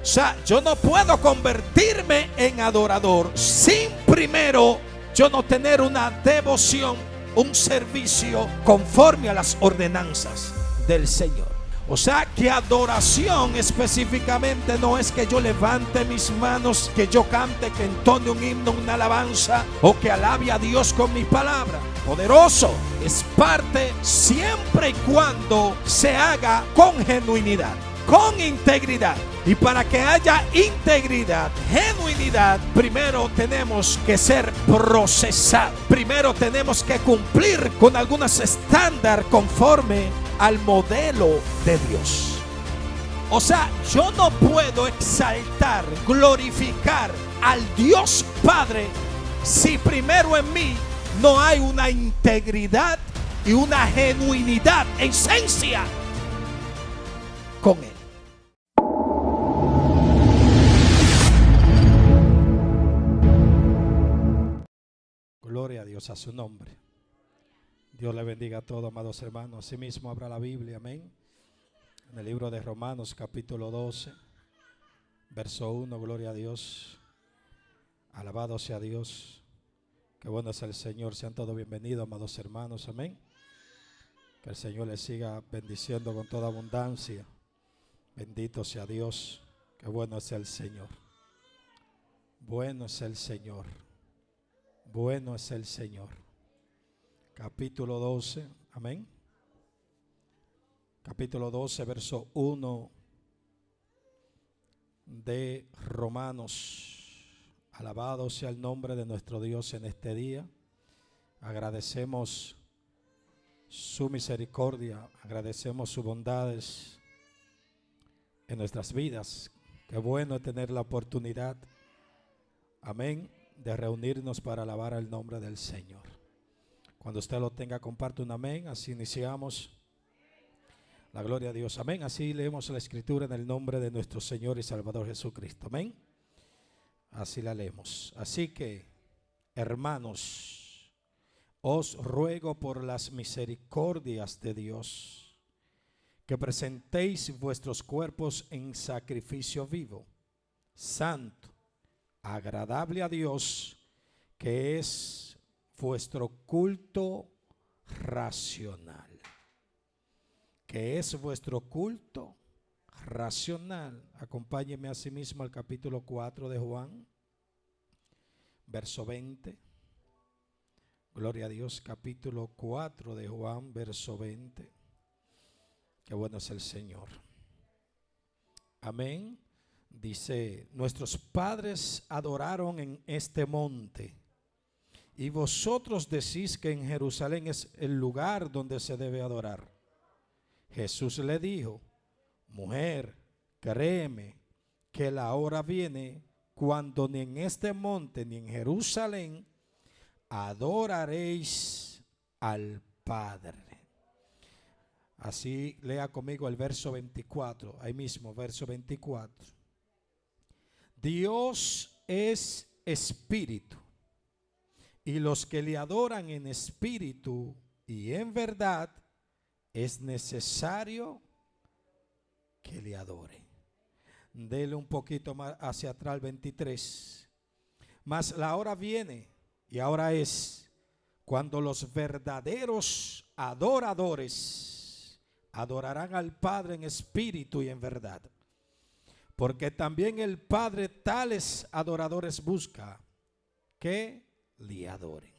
sea, yo no puedo convertirme en adorador sin primero yo no tener una devoción, un servicio conforme a las ordenanzas del Señor. O sea que adoración específicamente no es que yo levante mis manos, que yo cante, que entone un himno, una alabanza o que alabe a Dios con mi palabra. Poderoso, es parte siempre y cuando se haga con genuinidad, con integridad. Y para que haya integridad, genuinidad, primero tenemos que ser procesados. Primero tenemos que cumplir con algunos estándares conforme al modelo de Dios. O sea, yo no puedo exaltar, glorificar al Dios Padre si primero en mí no hay una integridad y una genuinidad, esencia con Él. Gloria a Dios, a su nombre. Dios le bendiga a todos, amados hermanos. Asimismo, abra la Biblia, amén. En el libro de Romanos, capítulo 12, verso 1, gloria a Dios. Alabado sea Dios. Qué bueno es el Señor. Sean todos bienvenidos, amados hermanos, amén. Que el Señor les siga bendiciendo con toda abundancia. Bendito sea Dios. Qué bueno es el Señor. Bueno es el Señor. Bueno es el Señor. Capítulo 12, amén. Capítulo 12, verso 1 de Romanos. Alabado sea el nombre de nuestro Dios en este día. Agradecemos su misericordia, agradecemos sus bondades en nuestras vidas. Qué bueno tener la oportunidad, amén, de reunirnos para alabar el nombre del Señor. Cuando usted lo tenga, comparte un amén. Así iniciamos. La gloria a Dios, amén. Así leemos la escritura en el nombre de nuestro Señor y Salvador Jesucristo, amén. Así la leemos. Así que, hermanos, os ruego por las misericordias de Dios que presentéis vuestros cuerpos en sacrificio vivo, santo, agradable a Dios, que es vuestro culto racional. Que es vuestro culto racional. Acompáñeme asimismo al capítulo 4 de Juan, verso 20. Gloria a Dios, capítulo 4 de Juan, verso 20. Qué bueno es el Señor. Amén. Dice, nuestros padres adoraron en este monte, y vosotros decís que en Jerusalén es el lugar donde se debe adorar. Jesús le dijo, mujer, créeme que la hora viene cuando ni en este monte ni en Jerusalén adoraréis al Padre. Así lea conmigo el verso 24, ahí mismo, verso 24. Dios es espíritu, y los que le adoran en espíritu y en verdad, es necesario que le adoren. Dele un poquito más hacia atrás el 23. Mas la hora viene, y ahora es, cuando los verdaderos adoradores adorarán al Padre en espíritu y en verdad. Porque también el Padre tales adoradores busca que le adoren.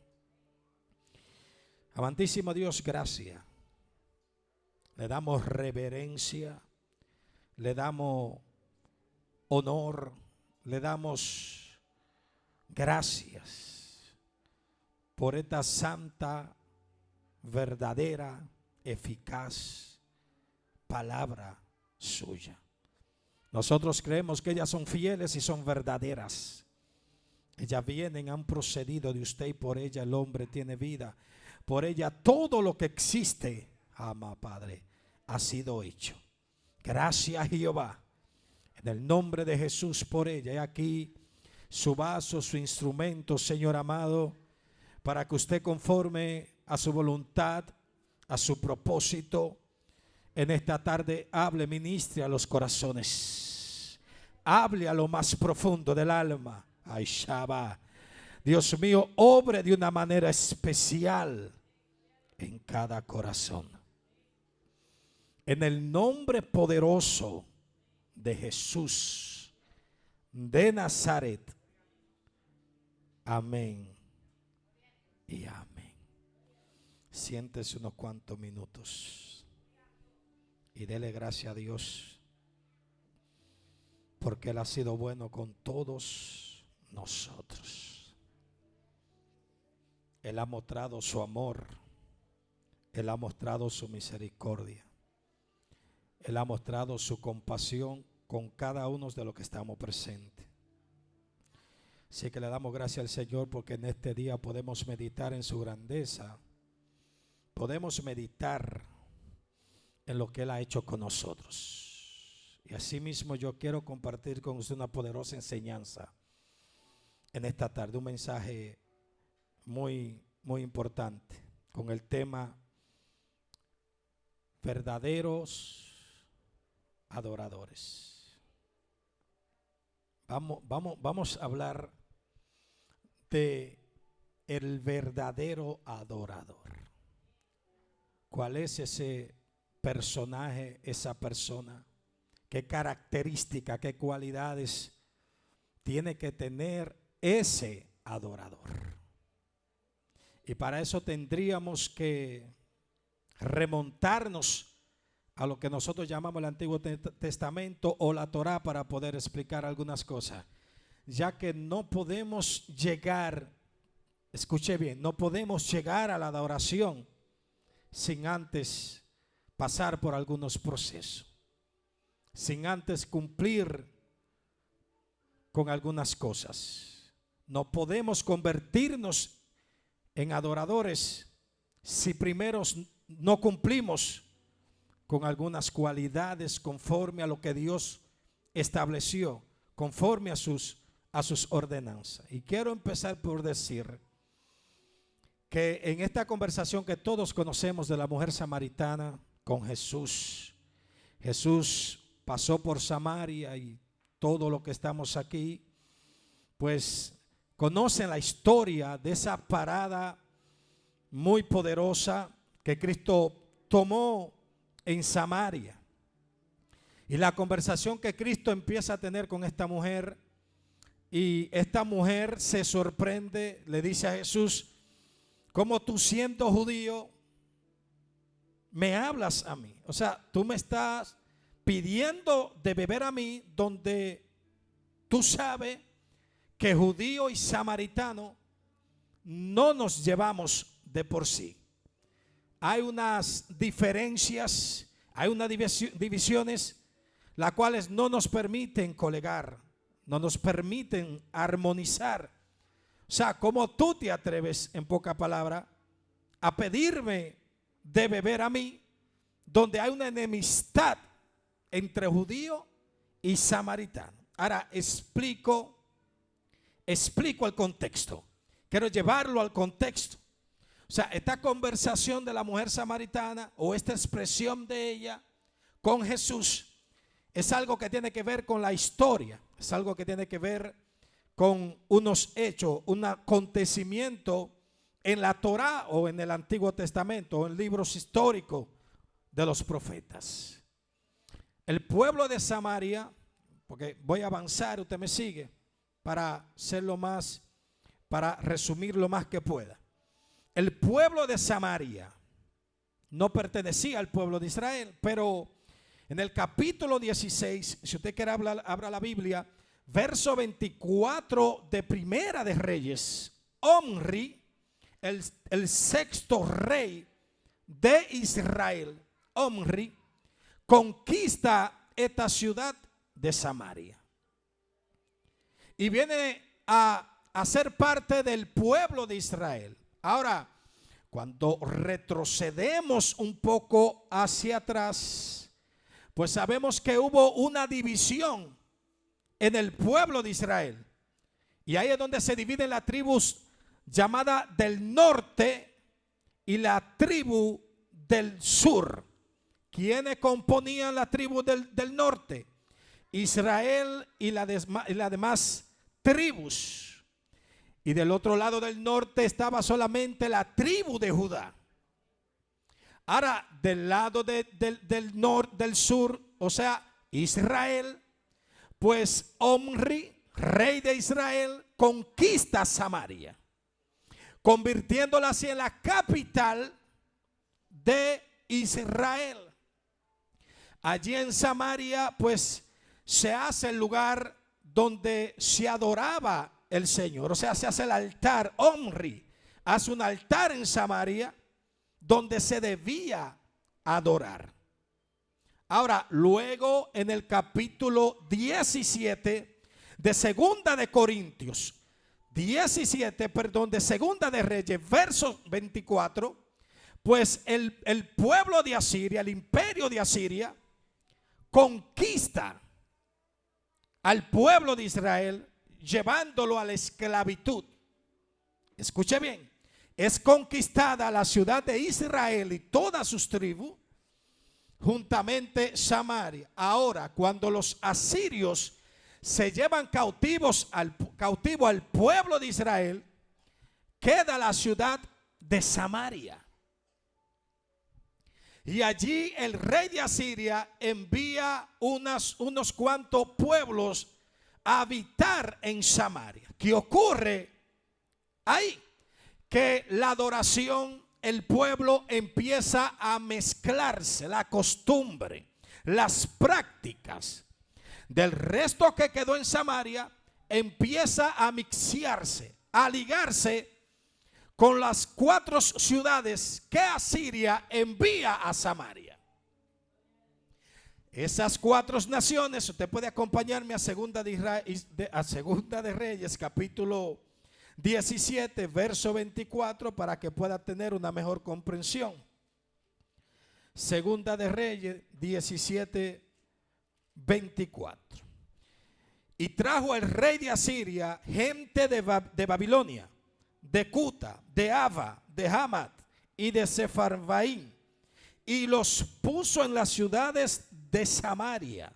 Amantísimo Dios, gracias. Le damos reverencia, le damos honor, le damos gracias por esta santa, verdadera, eficaz palabra suya. Nosotros creemos que ellas son fieles y son verdaderas. Ellas vienen, han procedido de usted, y por ella el hombre tiene vida. Por ella todo lo que existe, ama Padre, ha sido hecho. Gracias, Jehová, en el nombre de Jesús por ella. Y aquí su vaso, su instrumento, Señor amado, para que usted, conforme a su voluntad, a su propósito, en esta tarde hable, ministre a los corazones. hable a lo más profundo del alma. Ay, Shabbat. Dios mío, obre de una manera especial en cada corazón. En el nombre poderoso de Jesús de Nazaret. Amén y amén. Siéntese unos cuantos minutos y dele gracias a Dios, porque Él ha sido bueno con todos nosotros. Él ha mostrado su amor, Él ha mostrado su misericordia, Él ha mostrado su compasión con cada uno de los que estamos presentes. Así que le damos gracias al Señor porque en este día podemos meditar en su grandeza. Podemos meditar en lo que Él ha hecho con nosotros. Y asimismo yo quiero compartir con usted una poderosa enseñanza en esta tarde. Un mensaje muy importante con el tema verdaderos adoradores. Vamos a hablar de el verdadero adorador. ¿Cuál es ese personaje, esa persona? ¿Qué características, qué cualidades tiene que tener ese adorador? Y para eso tendríamos que remontarnos a lo que nosotros llamamos el Antiguo Testamento o la Torá para poder explicar algunas cosas, ya que no podemos llegar, escuche bien, no podemos llegar a la adoración sin antes pasar por algunos procesos, sin antes cumplir con algunas cosas. No podemos convertirnos en adoradores si primero no cumplimos con algunas cualidades conforme a lo que Dios estableció, conforme a sus ordenanzas. Y quiero empezar por decir que en esta conversación que todos conocemos de la mujer samaritana con Jesús, Jesús pasó por Samaria y todo lo que estamos aquí, pues conocen la historia de esa parada muy poderosa que Cristo tomó en Samaria. Y la conversación que Cristo empieza a tener con esta mujer, y esta mujer se sorprende, le dice a Jesús: ¿cómo tú siendo judío me hablas a mí? O sea, tú me estás pidiendo de beber a mí, donde tú sabes que judío y samaritano no nos llevamos de por sí. Hay unas diferencias, hay unas divisiones, las cuales no nos permiten colegar, no nos permiten armonizar. O sea, ¿cómo tú te atreves, en poca palabra, a pedirme de beber a mí, donde hay una enemistad entre judío y samaritano? Ahora explico el contexto. Quiero llevarlo al contexto. O sea, esta conversación de la mujer samaritana o esta expresión de ella con Jesús es algo que tiene que ver con la historia, es algo que tiene que ver con unos hechos, un acontecimiento en la Torá o en el Antiguo Testamento o en libros históricos de los profetas. El pueblo de Samaria, porque voy a avanzar, usted me sigue, para resumir lo más que pueda. El pueblo de Samaria no pertenecía al pueblo de Israel, pero en el capítulo 16, si usted quiere abra la Biblia, verso 24 de Primera de Reyes, Omri, el sexto rey de Israel, Omri, conquista esta ciudad de Samaria y viene a ser parte del pueblo de Israel. Ahora, cuando retrocedemos un poco hacia atrás, pues sabemos que hubo una división en el pueblo de Israel. Y ahí es donde se dividen las tribus llamadas del norte y la tribu del sur. ¿Quiénes componían la tribu del norte? Israel y las demás tribus. Y del otro lado del norte estaba solamente la tribu de Judá. Ahora, del lado del norte, del sur, o sea, Israel, pues Omri, rey de Israel, conquista Samaria, convirtiéndola así en la capital de Israel. Allí en Samaria, pues, se hace el lugar donde se adoraba el Señor. O sea, se hace el altar. Omri hace un altar en Samaria donde se debía adorar. Ahora, luego en el capítulo 17 de Segunda de Corintios, 17, perdón, de Segunda de Reyes, verso 24, pues el pueblo de Asiria, el imperio de Asiria, conquista al pueblo de Israel, llevándolo a la esclavitud. Escuche bien, es conquistada la ciudad de Israel y todas sus tribus, juntamente Samaria. Ahora, cuando los asirios se llevan cautivo al pueblo de Israel, queda la ciudad de Samaria. Y allí el rey de Asiria envía unos cuantos pueblos a habitar en Samaria. ¿Qué ocurre ahí? Que la adoración, el pueblo empieza a mezclarse, la costumbre, las prácticas del resto que quedó en Samaria empieza a mixearse, a ligarse con las 4 ciudades que Asiria envía a Samaria. Esas 4 naciones, usted puede acompañarme a Segunda de Reyes, capítulo 17, verso 24, para que pueda tener una mejor comprensión. Segunda de Reyes 17, 24. Y trajo el rey de Asiria gente de Babilonia, de Cuta, de Ava, de Hamat y de Sefarvaim, y los puso en las ciudades de Samaria,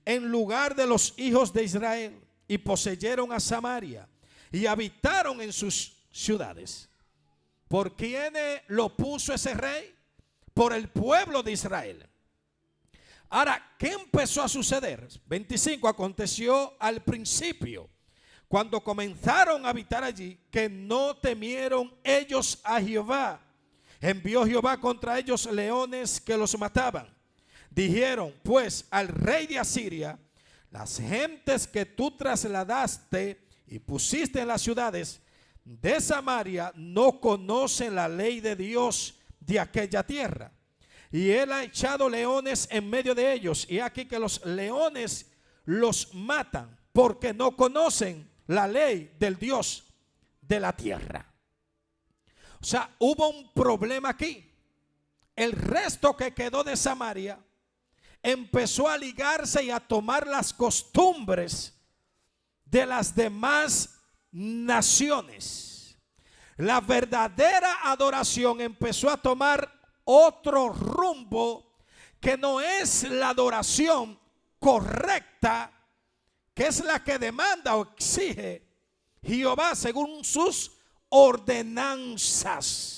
en lugar de los hijos de Israel, y poseyeron a Samaria, y habitaron en sus ciudades. ¿Por quién lo puso ese rey? Por el pueblo de Israel. Ahora, ¿qué empezó a suceder? 25, aconteció al principio, cuando comenzaron a habitar allí, que no temieron ellos a Jehová. Envió Jehová contra ellos leones que los mataban. Dijeron pues al rey de Asiria: las gentes que tú trasladaste y pusiste en las ciudades de Samaria no conocen la ley de Dios de aquella tierra. Y él ha echado leones en medio de ellos. Y aquí que los leones los matan porque no conocen la ley del Dios de la tierra. O sea, hubo un problema aquí. El resto que quedó de Samaria empezó a ligarse y a tomar las costumbres de las demás naciones. La verdadera adoración empezó a tomar otro rumbo que no es la adoración correcta, que es la que demanda o exige Jehová según sus ordenanzas.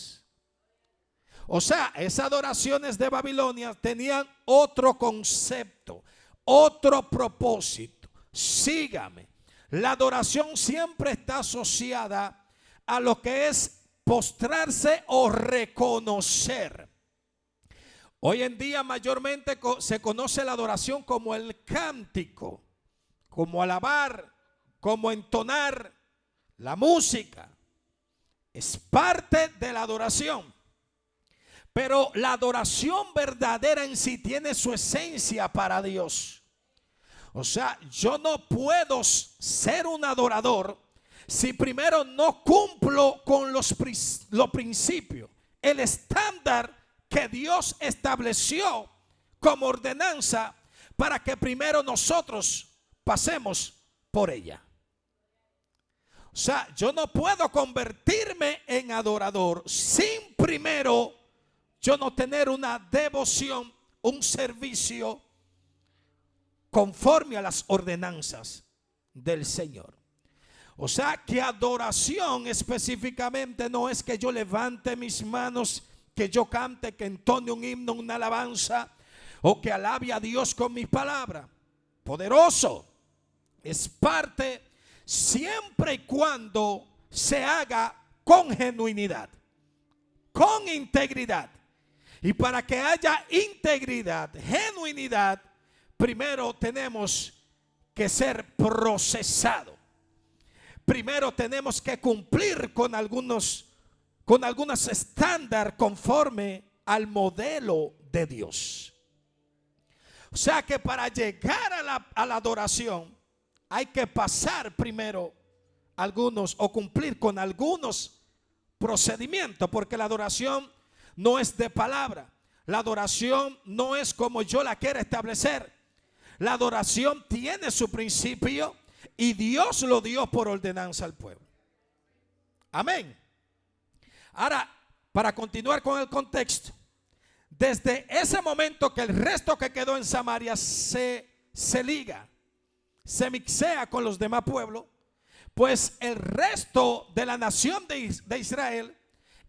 O sea, esas adoraciones de Babilonia tenían otro concepto, otro propósito. Sígame. La adoración siempre está asociada a lo que es postrarse o reconocer. Hoy en día mayormente se conoce la adoración como el cántico, como alabar, como entonar la música. Es parte de la adoración. Pero la adoración verdadera en sí tiene su esencia para Dios. O sea, yo no puedo ser un adorador si primero no cumplo con los principios, el estándar que Dios estableció como ordenanza para que primero nosotros pasemos por ella. O sea, yo no puedo convertirme en adorador sin primero yo no tener una devoción, un servicio, conforme a las ordenanzas del Señor. O sea que adoración específicamente no es que yo levante mis manos, que yo cante, que entone un himno, una alabanza, o que alabe a Dios con mis palabras. Poderoso. Es parte siempre y cuando se haga con genuinidad, con integridad. Y para que haya integridad, genuinidad, primero tenemos que ser procesado. Primero tenemos que cumplir con algunos estándares conforme al modelo de Dios. O sea que para llegar a la adoración hay que pasar primero algunos o cumplir con algunos procedimientos, porque la adoración no es de palabra. La adoración no es como yo la quiero establecer. La adoración tiene su principio y Dios lo dio por ordenanza al pueblo. Amén. Ahora, para continuar con el contexto, desde ese momento que el resto que quedó en Samaria se liga, se mixea con los demás pueblos, pues el resto de la nación de Israel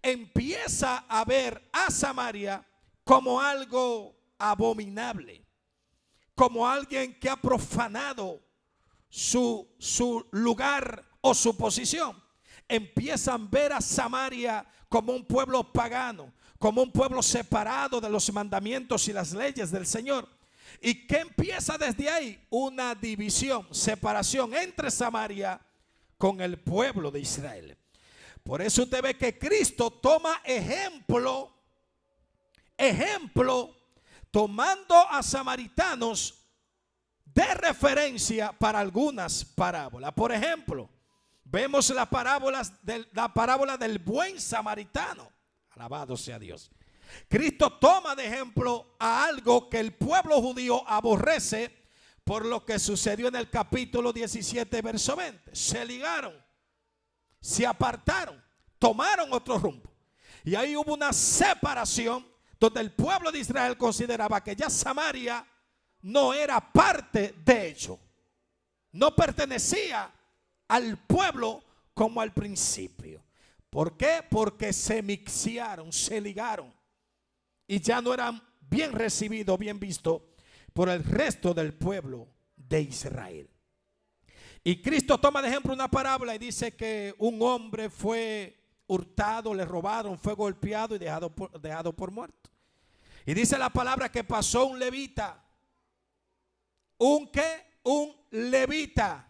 empieza a ver a Samaria como algo abominable, como alguien que ha profanado su lugar o su posición. Empiezan a ver a Samaria como un pueblo pagano, como un pueblo separado de los mandamientos y las leyes del Señor. ¿Y qué empieza desde ahí? Una división, separación entre Samaria con el pueblo de Israel. Por eso usted ve que Cristo toma ejemplo, tomando a samaritanos de referencia para algunas parábolas. Por ejemplo, vemos la parábola del buen samaritano. Alabado sea Dios. Cristo toma de ejemplo a algo que el pueblo judío aborrece, por lo que sucedió en el capítulo 17, verso 20. Se ligaron, se apartaron, tomaron otro rumbo. Y ahí hubo una separación donde el pueblo de Israel consideraba que ya Samaria no era parte de ello. No pertenecía al pueblo como al principio. ¿Por qué? Porque se mixearon, se ligaron. Y ya no eran bien recibidos, bien vistos por el resto del pueblo de Israel. Y Cristo toma de ejemplo una parábola y dice que un hombre fue hurtado, le robaron, fue golpeado y dejado por muerto. Y dice la palabra que pasó un levita. ¿Un qué? Un levita.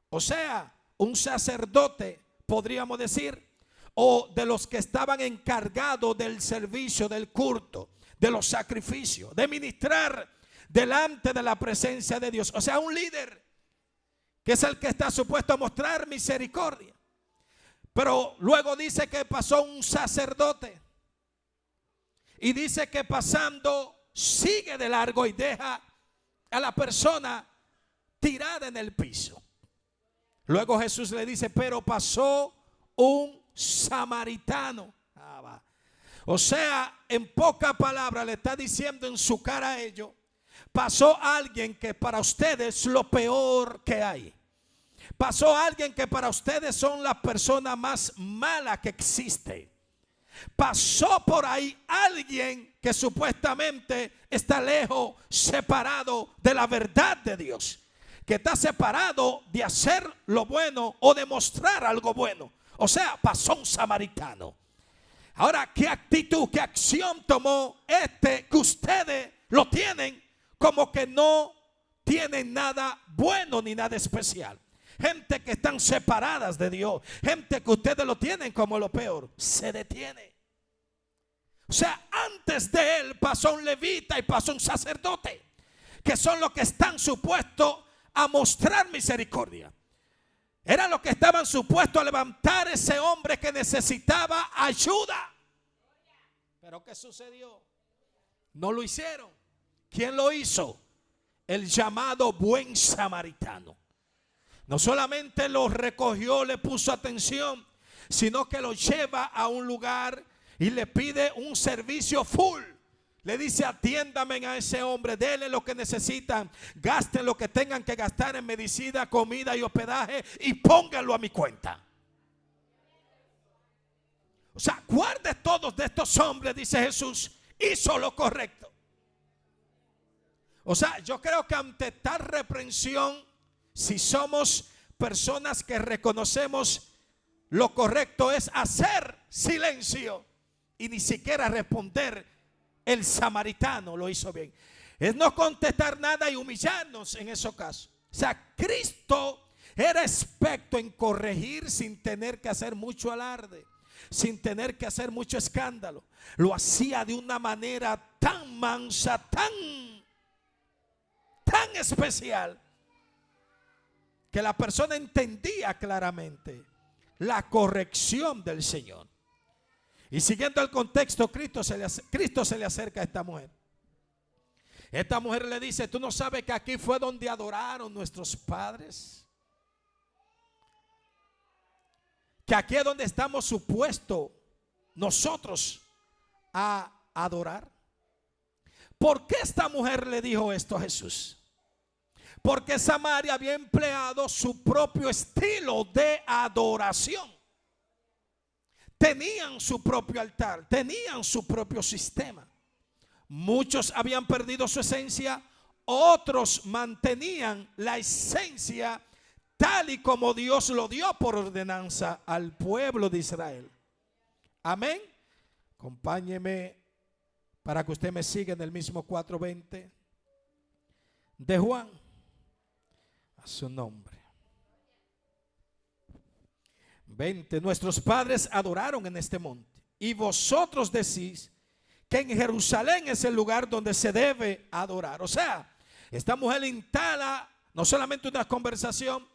O sea, un sacerdote, podríamos decir, o de los que estaban encargados del servicio, del culto, de los sacrificios, de ministrar delante de la presencia de Dios. O sea, un líder que es el que está supuesto a mostrar misericordia. Pero luego dice que pasó un sacerdote y dice que pasando sigue de largo y deja a la persona tirada en el piso. Luego Jesús le dice, pero pasó un samaritano. O sea, en pocas palabras le está diciendo en su cara a ellos, pasó alguien que para ustedes es lo peor que hay. Pasó alguien que para ustedes son las personas más malas que existe. Pasó por ahí alguien que supuestamente está lejos, separado de la verdad de Dios, que está separado de hacer lo bueno o de mostrar algo bueno. O sea, pasó un samaritano. Ahora, ¿qué actitud, qué acción tomó que ustedes lo tienen como que no tienen nada bueno ni nada especial? Gente que están separadas de Dios, gente que ustedes lo tienen como lo peor, se detiene. O sea, antes de él pasó un levita y pasó un sacerdote, que son los que están supuestos a mostrar misericordia. Eran los que estaban supuestos a levantar a ese hombre que necesitaba ayuda. Pero ¿qué sucedió? No lo hicieron. ¿Quién lo hizo? El llamado buen samaritano. No solamente lo recogió, le puso atención, sino que lo lleva a un lugar y le pide un servicio full. Le dice: atiéndame a ese hombre, denle lo que necesitan, gasten lo que tengan que gastar en medicina, comida y hospedaje, y pónganlo a mi cuenta. O sea, ¿cuál de todos de estos hombres, dice Jesús, hizo lo correcto? O sea, yo creo que ante tal reprensión, si somos personas que reconocemos lo correcto es hacer silencio y ni siquiera responder, el samaritano lo hizo bien. Es no contestar nada y humillarnos en esos casos. O sea, Cristo era experto en corregir sin tener que hacer mucho alarde, sin tener que hacer mucho escándalo. Lo hacía de una manera tan mansa, tan especial, que la persona entendía claramente la corrección del Señor. Y siguiendo el contexto, Cristo se le acerca a esta mujer. Esta mujer le dice: ¿tú no sabes que aquí fue donde adoraron nuestros padres? Que aquí es donde estamos supuestos nosotros a adorar. ¿Por qué esta mujer le dijo esto a Jesús? Porque Samaria había empleado su propio estilo de adoración. Tenían su propio altar, tenían su propio sistema. Muchos habían perdido su esencia, otros mantenían la esencia tal y como Dios lo dio por ordenanza al pueblo de Israel. Amén. Acompáñeme para que usted me siga en el mismo 4:20 de Juan, a su nombre. 20. Nuestros padres adoraron en este monte, y vosotros decís que en Jerusalén es el lugar donde se debe adorar. O sea, esta mujer instala no solamente una conversación,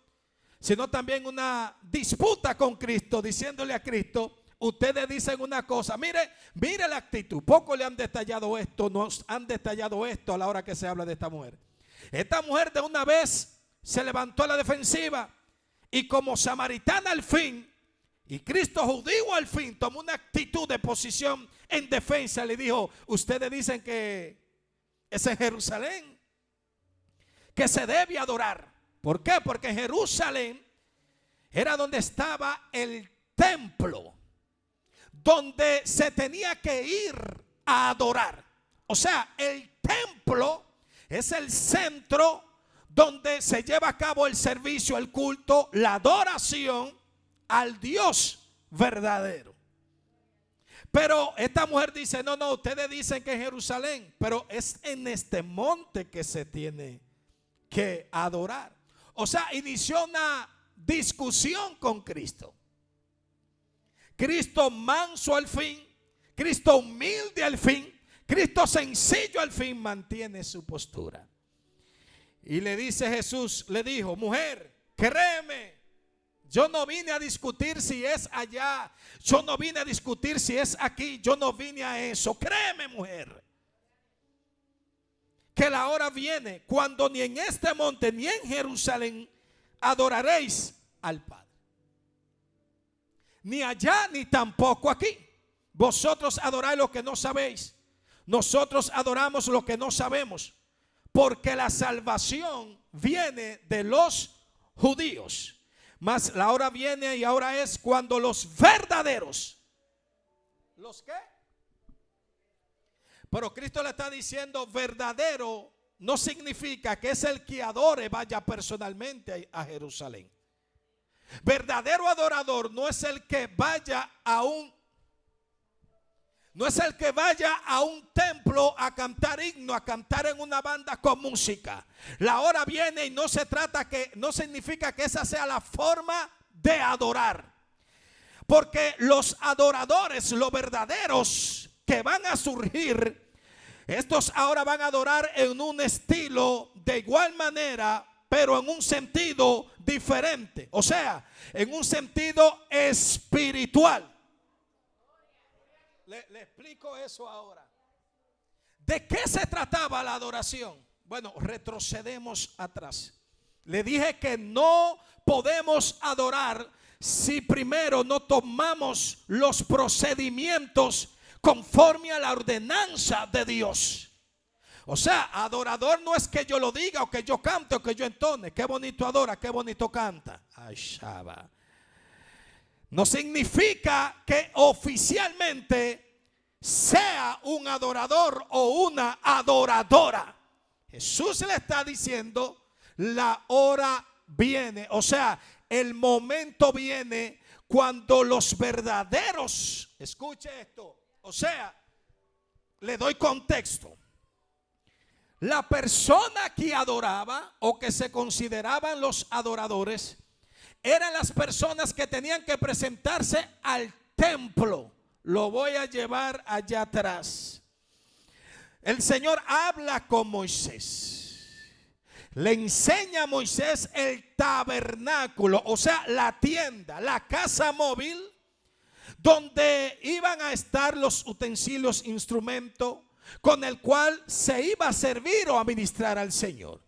sino también una disputa con Cristo, diciéndole a Cristo: ustedes dicen una cosa, mire la actitud. Poco le han detallado esto, nos han detallado esto a la hora que se habla de esta mujer. Esta mujer de una vez se levantó a la defensiva, y como samaritana al fin, y Cristo judío al fin, tomó una actitud de posición en defensa. Le dijo: ustedes dicen que es en Jerusalén que se debe adorar. ¿Por qué? Porque en Jerusalén era donde estaba el templo, donde se tenía que ir a adorar. O sea, el templo es el centro donde se lleva a cabo el servicio, el culto, la adoración al Dios verdadero. Pero esta mujer dice: no, ustedes dicen que es Jerusalén, pero es en este monte que se tiene que adorar. O sea, inició una discusión con Cristo. Cristo manso al fin, Cristo humilde al fin, Cristo sencillo al fin mantiene su postura. Y le dice Jesús, le dijo: mujer, créeme, yo no vine a discutir si es allá, yo no vine a discutir si es aquí, yo no vine a eso. Créeme, mujer, que la hora viene cuando ni en este monte ni en Jerusalén adoraréis al Padre. Ni allá ni tampoco aquí. Vosotros adoráis lo que no sabéis, nosotros adoramos lo que no sabemos, porque la salvación viene de los judíos. Mas la hora viene y ahora es cuando los verdaderos, ¿los qué? Pero Cristo le está diciendo: verdadero no significa que es el que adore vaya personalmente a Jerusalén. Verdadero adorador no es el que vaya a un templo a cantar himno, a cantar en una banda con música. La hora viene y no significa que esa sea la forma de adorar. Porque los adoradores, los verdaderos que van a surgir, estos ahora van a adorar en un estilo de igual manera, pero en un sentido diferente. O sea, en un sentido espiritual. Le explico eso ahora. ¿De qué se trataba la adoración? Bueno, retrocedemos atrás. Le dije que no podemos adorar si primero no tomamos los procedimientos conforme a la ordenanza de Dios. O sea, adorador no es que yo lo diga o que yo cante o que yo entone. Qué bonito adora, qué bonito canta. Ay, Shaba. No significa que oficialmente sea un adorador o una adoradora. Jesús le está diciendo, la hora viene, o sea, el momento viene cuando los verdaderos, escuche esto, o sea, le doy contexto. La persona que adoraba o que se consideraban los adoradores eran las personas que tenían que presentarse al templo. Lo voy a llevar allá atrás. El Señor habla con Moisés. Le enseña a Moisés el tabernáculo, o sea, la tienda, la casa móvil, donde iban a estar los utensilios, instrumentos, con el cual se iba a servir o a ministrar al Señor.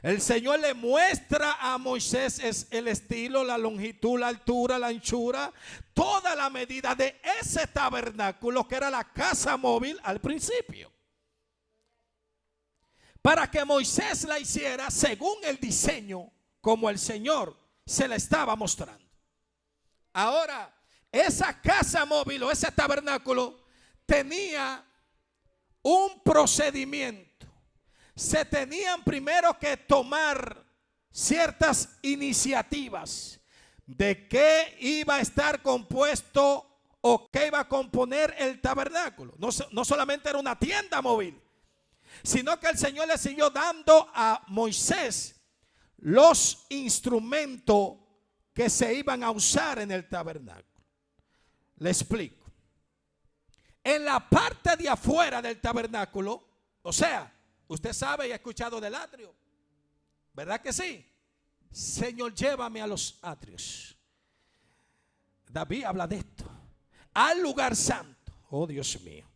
El Señor le muestra a Moisés el estilo, la longitud, la altura, la anchura, toda la medida de ese tabernáculo que era la casa móvil al principio, para que Moisés la hiciera según el diseño como el Señor se la estaba mostrando. Ahora, esa casa móvil o ese tabernáculo tenía un procedimiento. Se tenían primero que tomar ciertas iniciativas de qué iba a estar compuesto o qué iba a componer el tabernáculo. No solamente era una tienda móvil, sino que el Señor le siguió dando a Moisés los instrumentos que se iban a usar en el tabernáculo. Le explico. En la parte de afuera del tabernáculo, o sea, usted sabe y ha escuchado del atrio, ¿verdad que sí? Señor, llévame a los atrios. David habla de esto. Al lugar santo. Oh, Dios mío.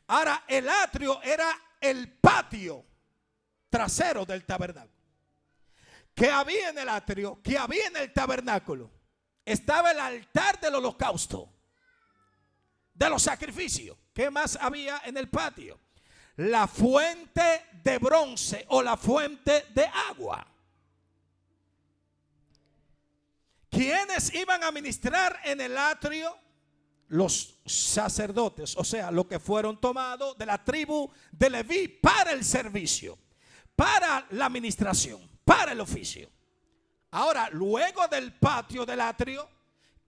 Ahora, el atrio era el patio trasero del tabernáculo. ¿Qué había en el atrio? ¿Qué había en el tabernáculo? Estaba el altar del holocausto, de los sacrificios. ¿Qué más había en el patio? La fuente de bronce o la fuente de agua. ¿Quiénes iban a ministrar en el atrio? Los sacerdotes, o sea, los que fueron tomados de la tribu de Leví para el servicio, para la administración, para el oficio. Ahora, luego del patio del atrio,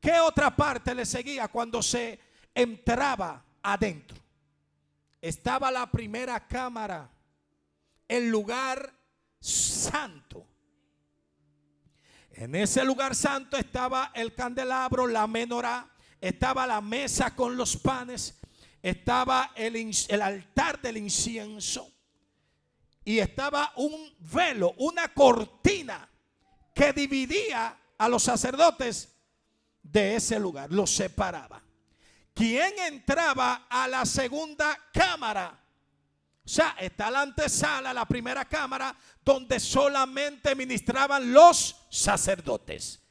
¿qué otra parte le seguía cuando se entraba adentro? Estaba la primera cámara, el lugar santo. En ese lugar santo estaba el candelabro, la menorá, estaba la mesa con los panes, estaba el altar del incienso y estaba un velo, una cortina que dividía a los sacerdotes de ese lugar, los separaba. ¿Quién entraba a la segunda cámara? O sea, está la antesala, la primera cámara, donde solamente ministraban los sacerdotes.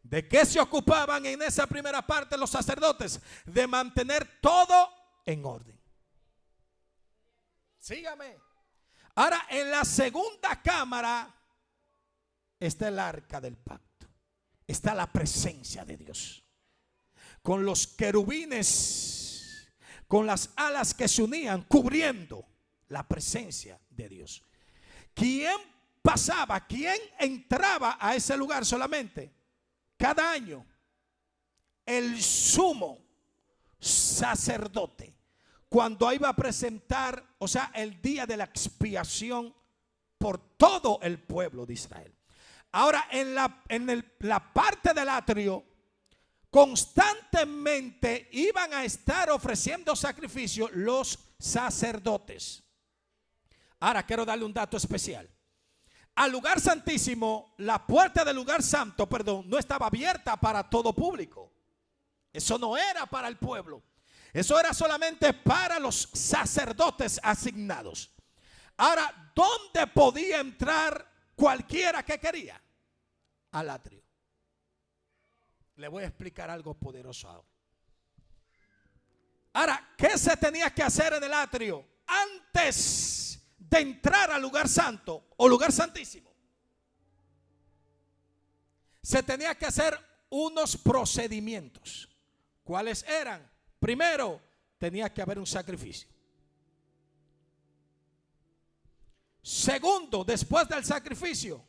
¿De qué se ocupaban en esa primera parte los sacerdotes? De mantener todo en orden. Sígame. Ahora, en la segunda cámara está el arca del pacto. Está la presencia de Dios. Con los querubines, con las alas que se unían, cubriendo la presencia de Dios. ¿Quién pasaba? ¿Quién entraba a ese lugar solamente? Cada año, el sumo sacerdote, cuando iba a presentar, o sea, el día de la expiación por todo el pueblo de Israel. Ahora, en la parte del atrio, constantemente iban a estar ofreciendo sacrificios los sacerdotes. Ahora quiero darle un dato especial. Al lugar santísimo, la puerta del lugar santo, no estaba abierta para todo público. Eso no era para el pueblo. Eso era solamente para los sacerdotes asignados. Ahora, ¿dónde podía entrar cualquiera que quería? Al atrio. Le voy a explicar algo poderoso ahora. Ahora, ¿qué se tenía que hacer en el atrio antes de entrar al lugar santo o lugar santísimo? Se tenía que hacer unos procedimientos. ¿Cuáles eran? Primero, tenía que haber un sacrificio. Segundo, después del sacrificio,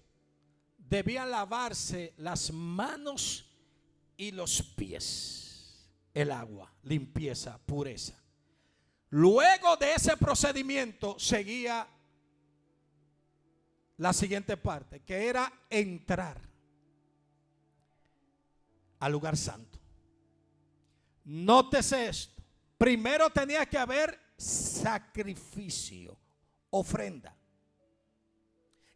debían lavarse las manos y los pies. El agua, limpieza, pureza. Luego de ese procedimiento seguía la siguiente parte, que era entrar al lugar santo. Nótese esto. Primero tenía que haber sacrificio, ofrenda.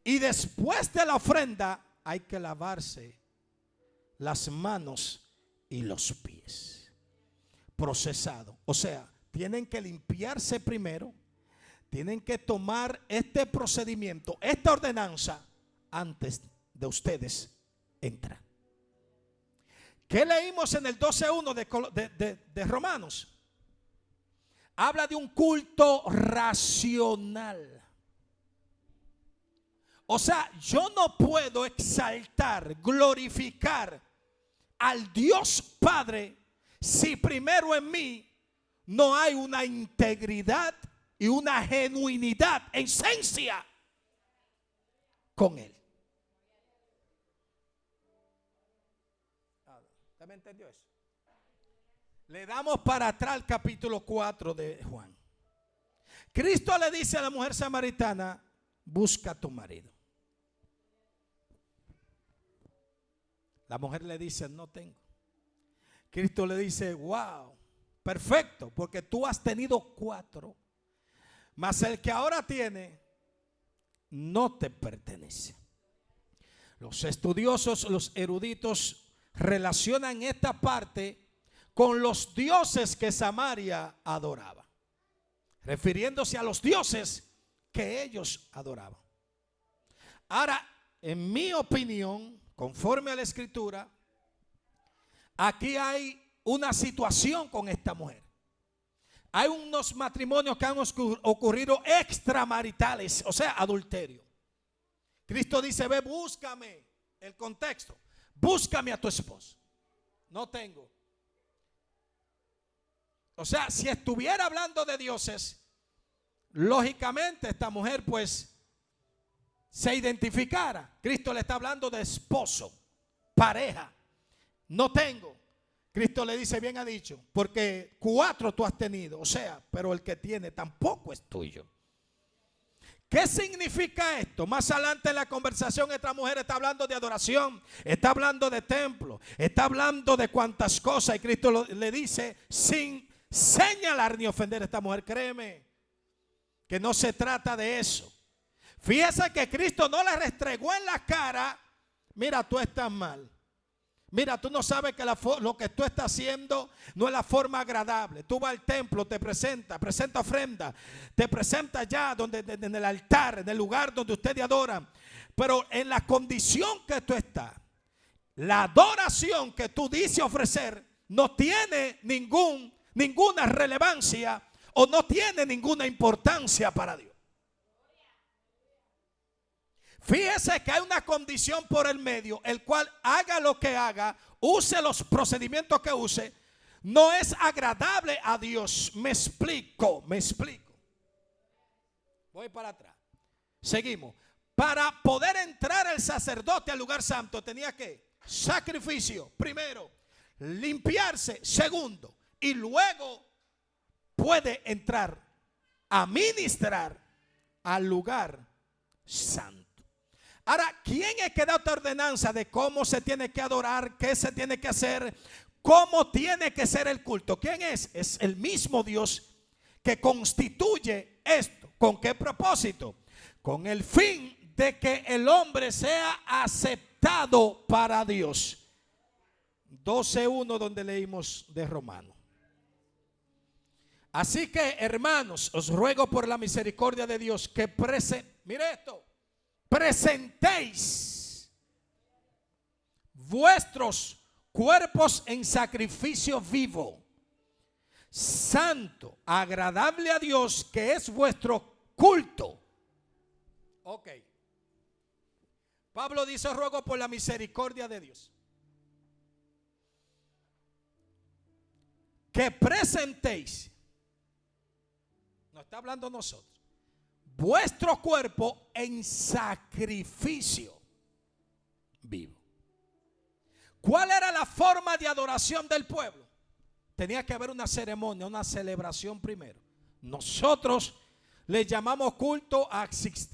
Y después de la ofrenda hay que lavarse las manos y los pies. Procesado. O sea, tienen que limpiarse primero. Tienen que tomar este procedimiento, esta ordenanza, antes de ustedes entrar. ¿Qué leímos en el 12:1 de Romanos? Habla de un culto racional. O sea, yo no puedo exaltar, glorificar al Dios Padre si primero en mí no hay una integridad y una genuinidad, esencia con Él. ¿Usted me entendió eso? Le damos para atrás al capítulo 4 de Juan. Cristo le dice a la mujer samaritana: busca a tu marido. La mujer le dice: no tengo. Cristo le dice: wow, perfecto, porque tú has tenido 4, mas el que ahora tiene no te pertenece. Los estudiosos, los eruditos relacionan esta parte con los dioses que Samaria adoraba, refiriéndose a los dioses que ellos adoraban. Ahora, en mi opinión, conforme a la escritura, aquí hay una situación con esta mujer. Hay unos matrimonios que han ocurrido extramaritales, o sea, adulterio. Cristo dice: ve, búscame. El contexto: búscame a tu esposo. No tengo. O sea, si estuviera hablando de dioses, lógicamente esta mujer pues se identificara. Cristo le está hablando de esposo, pareja. No tengo. Cristo le dice: bien ha dicho, porque 4 tú has tenido, o sea, pero el que tiene tampoco es tuyo. ¿Qué significa esto? Más adelante en la conversación esta mujer está hablando de adoración, está hablando de templo, está hablando de cuantas cosas, y Cristo le dice, sin señalar ni ofender a esta mujer: créeme que no se trata de eso. Fíjese que Cristo no le restregó en la cara: mira, tú estás mal. Mira, tú no sabes que lo que tú estás haciendo no es la forma agradable. Tú vas al templo, te presenta ofrenda, te presenta allá en el altar, en el lugar donde ustedes adoran. Pero en la condición que tú estás, la adoración que tú dices ofrecer no tiene ninguna relevancia o no tiene ninguna importancia para Dios. Fíjese que hay una condición por el medio, el cual haga lo que haga, use los procedimientos que use, no es agradable a Dios. Me explico. Voy para atrás. Seguimos. Para poder entrar el sacerdote al lugar santo tenía que sacrificio, primero, limpiarse, segundo, y luego puede entrar a ministrar al lugar santo. Ahora, ¿quién es que da esta ordenanza de cómo se tiene que adorar, qué se tiene que hacer, cómo tiene que ser el culto? ¿Quién es? Es el mismo Dios que constituye esto. ¿Con qué propósito? Con el fin de que el hombre sea aceptado para Dios. 12:1 donde leímos de Romanos. Así que, hermanos, os ruego por la misericordia de Dios que mire esto. Presentéis vuestros cuerpos en sacrificio vivo, santo, agradable a Dios, que es vuestro culto. Ok. Pablo dice: ruego por la misericordia de Dios que presentéis, no está hablando nosotros, vuestro cuerpo en sacrificio vivo. ¿Cuál era la forma de adoración del pueblo? Tenía que haber una ceremonia, una celebración primero. Nosotros le llamamos culto a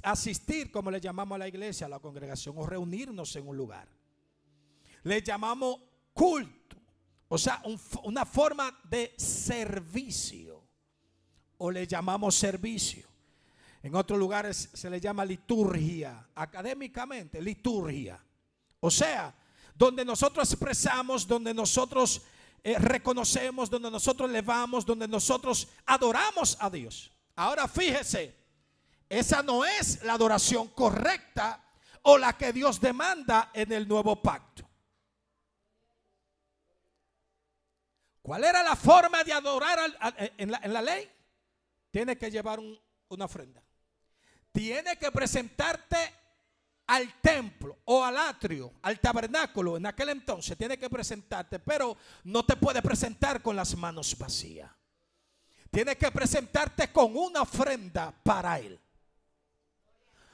asistir, como le llamamos a la iglesia, a la congregación, o reunirnos en un lugar. Le llamamos culto, o sea, una forma de servicio, o le llamamos servicio. En otros lugares se le llama liturgia, académicamente liturgia. O sea, donde nosotros expresamos, donde nosotros reconocemos, donde nosotros elevamos, donde nosotros adoramos a Dios. Ahora fíjese, esa no es la adoración correcta o la que Dios demanda en el nuevo pacto. ¿Cuál era la forma de adorar en la ley? Tiene que llevar una ofrenda. Tiene que presentarte al templo o al atrio, al tabernáculo. En aquel entonces tiene que presentarte, pero no te puede presentar con las manos vacías. Tiene que presentarte con una ofrenda para él.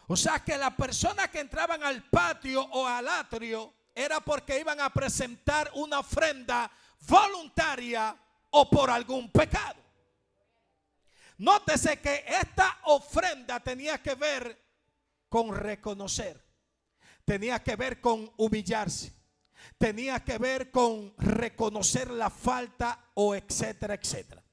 O sea que las personas que entraban al patio o al atrio era porque iban a presentar una ofrenda voluntaria o por algún pecado. Nótese que esta ofrenda tenía que ver con reconocer, tenía que ver con humillarse, tenía que ver con reconocer la falta o etcétera, etcétera.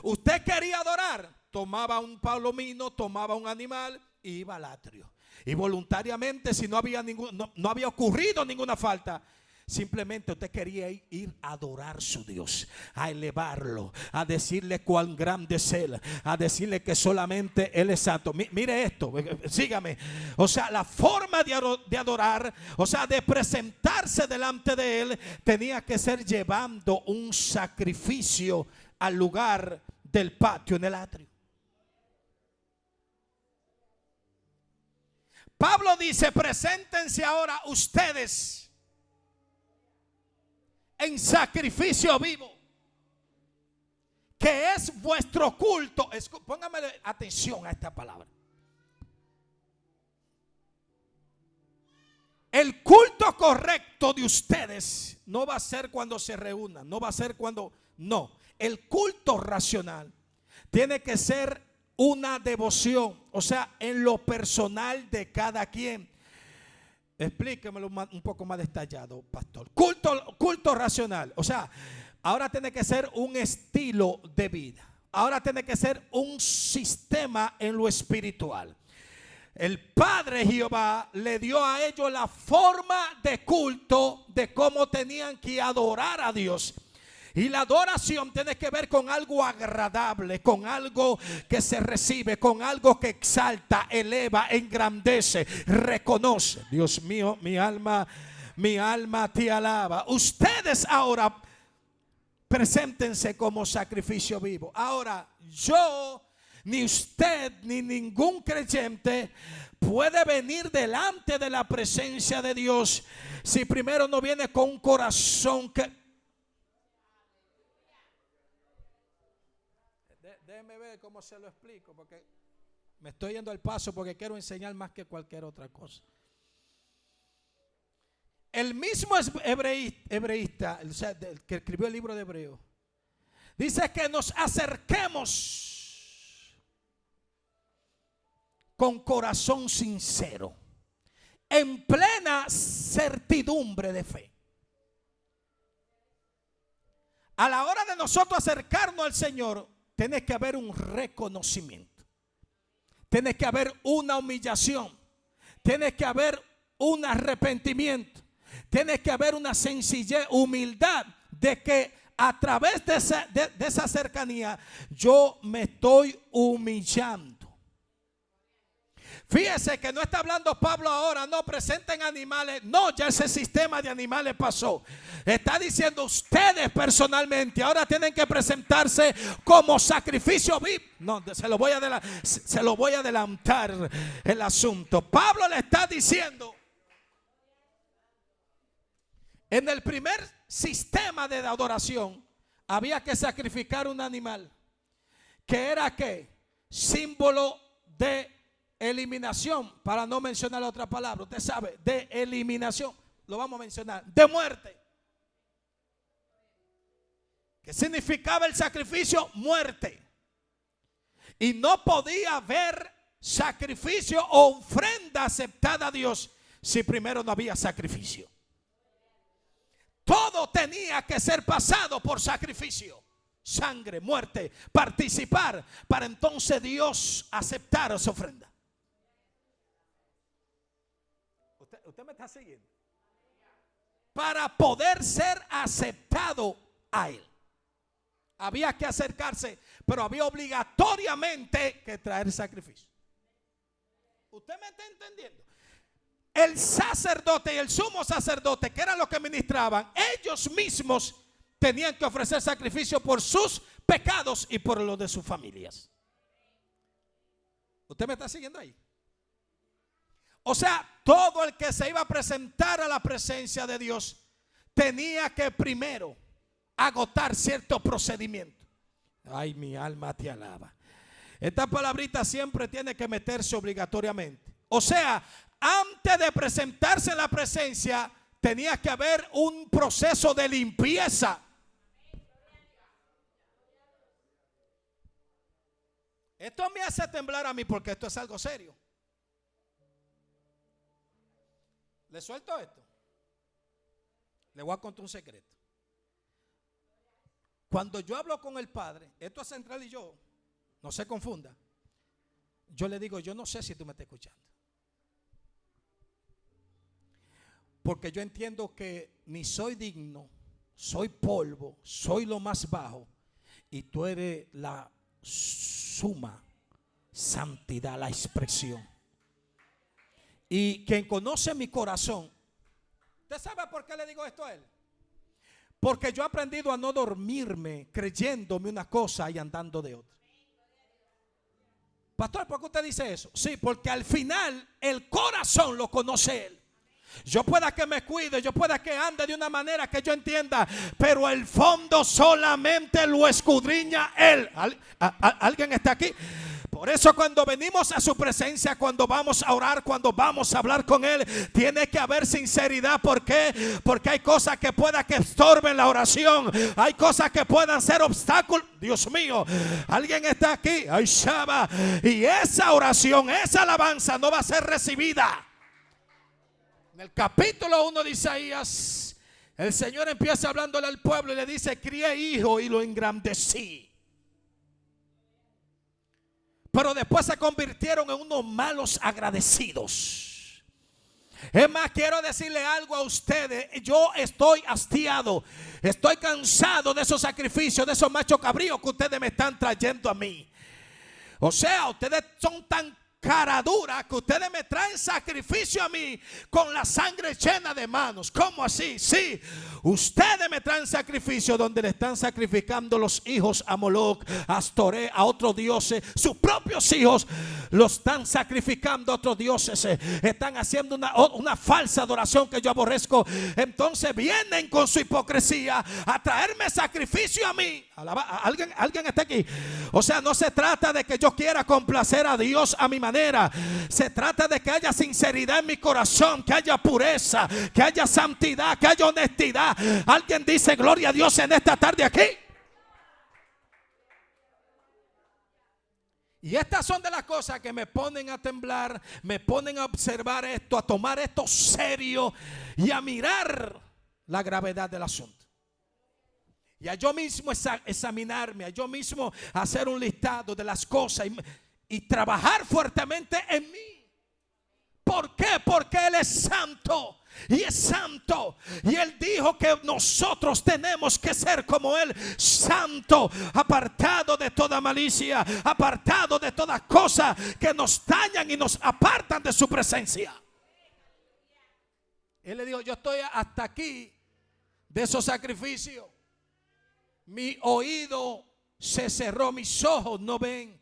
Usted quería adorar, tomaba un palomino, tomaba un animal y iba al atrio. Y voluntariamente, si no había ocurrido ninguna falta, simplemente usted quería ir a adorar a su Dios, a elevarlo, a decirle cuán grande es Él, a decirle que solamente Él es santo. Mire esto, sígame. O sea, la forma de adorar, o sea, de presentarse delante de Él, tenía que ser llevando un sacrificio al lugar del patio, en el atrio. Pablo dice: preséntense ahora ustedes en sacrificio vivo, que es vuestro culto. Póngame atención a esta palabra. El culto correcto de ustedes no va a ser cuando se reúnan, no va a ser cuando, no. El culto racional tiene que ser una devoción, o sea, en lo personal de cada quien. Explíquemelo un poco más detallado, pastor. Culto racional, o sea, ahora tiene que ser un estilo de vida. Ahora tiene que ser un sistema en lo espiritual. El Padre Jehová le dio a ellos la forma de culto de cómo tenían que adorar a Dios. Y la adoración tiene que ver con algo agradable, con algo que se recibe, con algo que exalta, eleva, engrandece, reconoce. Dios mío, mi alma te alaba. Ustedes ahora preséntense como sacrificio vivo. Ahora, yo, ni usted, ni ningún creyente puede venir delante de la presencia de Dios si primero no viene con un corazón que... Déjeme ver cómo se lo explico, porque me estoy yendo al paso, porque quiero enseñar más que cualquier otra cosa. El mismo hebreísta, o sea, el que escribió el libro de Hebreo, dice que nos acerquemos con corazón sincero, en plena certidumbre de fe. A la hora de nosotros acercarnos al Señor, tiene que haber un reconocimiento, tiene que haber una humillación, tiene que haber un arrepentimiento, tiene que haber una sencillez, humildad de que a través de esa cercanía yo me estoy humillando. Fíjese que no está hablando Pablo ahora, no presenten animales, no, ya ese sistema de animales pasó. Está diciendo ustedes personalmente ahora tienen que presentarse como sacrificio vivo. No, se lo voy a adelantar el asunto. Pablo le está diciendo, en el primer sistema de adoración había que sacrificar un animal, que era ¿qué? Símbolo de eliminación, para no mencionar otra palabra, usted sabe, de eliminación, lo vamos a mencionar, de muerte. ¿Qué significaba el sacrificio? Muerte. Y no podía haber sacrificio o ofrenda aceptada a Dios si primero no había sacrificio. Todo tenía que ser pasado por sacrificio, sangre, muerte, participar, para entonces Dios aceptar esa ofrenda. ¿Usted me está siguiendo? Para poder ser aceptado a Él, había que acercarse, pero había obligatoriamente que traer sacrificio. ¿Usted me está entendiendo? El sacerdote y el sumo sacerdote, que eran los que ministraban, ellos mismos tenían que ofrecer sacrificio por sus pecados y por los de sus familias. ¿Usted me está siguiendo ahí? O sea, todo el que se iba a presentar a la presencia de Dios tenía que primero agotar cierto procedimiento. Ay, mi alma te alaba. Esta palabrita siempre tiene que meterse obligatoriamente. O sea, antes de presentarse en la presencia tenía que haber un proceso de limpieza. Esto me hace temblar a mí porque esto es algo serio. ¿Le suelto esto? Le voy a contar un secreto. Cuando yo hablo con el Padre, esto es entre él y yo, no se confunda. Yo le digo, yo no sé si tú me estás escuchando. Porque yo entiendo que ni soy digno, soy polvo, soy lo más bajo, y tú eres la suma santidad, la expresión. Y quien conoce mi corazón, ¿usted sabe por qué le digo esto a él? Porque yo he aprendido a no dormirme creyéndome una cosa y andando de otra. Pastor, ¿por qué usted dice eso? Sí, porque al final el corazón lo conoce él. Yo pueda que me cuide, yo pueda que ande de una manera que yo entienda, pero el fondo solamente lo escudriña él. ¿Alguien está aquí? Por eso cuando venimos a su presencia, cuando vamos a orar, cuando vamos a hablar con él, tiene que haber sinceridad. ¿Por qué? Porque hay cosas que pueda que estorben la oración. Hay cosas que puedan ser obstáculos. Dios mío, alguien está aquí. Ay, Shaba. Y esa oración, esa alabanza no va a ser recibida. En el capítulo 1 de Isaías, el Señor empieza hablándole al pueblo y le dice: crié hijo y lo engrandecí. Pero después se convirtieron en unos malos agradecidos. Es más, quiero decirle algo a ustedes. Yo estoy hastiado, estoy cansado de esos sacrificios, de esos machos cabríos que ustedes me están trayendo a mí. O sea, ustedes son tan cara dura que ustedes me traen sacrificio a mí con la sangre llena de manos. ¿Cómo así? Sí, ustedes me traen sacrificio donde le están sacrificando los hijos a Moloch, a Astoré, a otros dioses. Sus propios hijos los están sacrificando a otros dioses. Están haciendo una falsa adoración que yo aborrezco. Entonces vienen con su hipocresía a traerme sacrificio a mí. ¿Alguien está aquí? O sea, no se trata de que yo quiera complacer a Dios a mi manera. Se trata de que haya sinceridad en mi corazón, que haya pureza, que haya santidad, que haya honestidad. Alguien dice gloria a Dios en esta tarde aquí. Y estas son de las cosas que me ponen a temblar, me ponen a observar esto, a tomar esto serio y a mirar la gravedad del asunto. Y a yo mismo examinarme, a yo mismo hacer un listado de las cosas y trabajar fuertemente en mí. ¿Por qué? Porque Él es santo. y es santo. Y Él dijo que nosotros tenemos que ser como Él, santo, apartado de toda malicia, apartado de todas cosas que nos dañan y nos apartan de su presencia. Él le dijo: yo estoy hasta aquí de esos sacrificios. Mi oído se cerró, mis ojos no ven.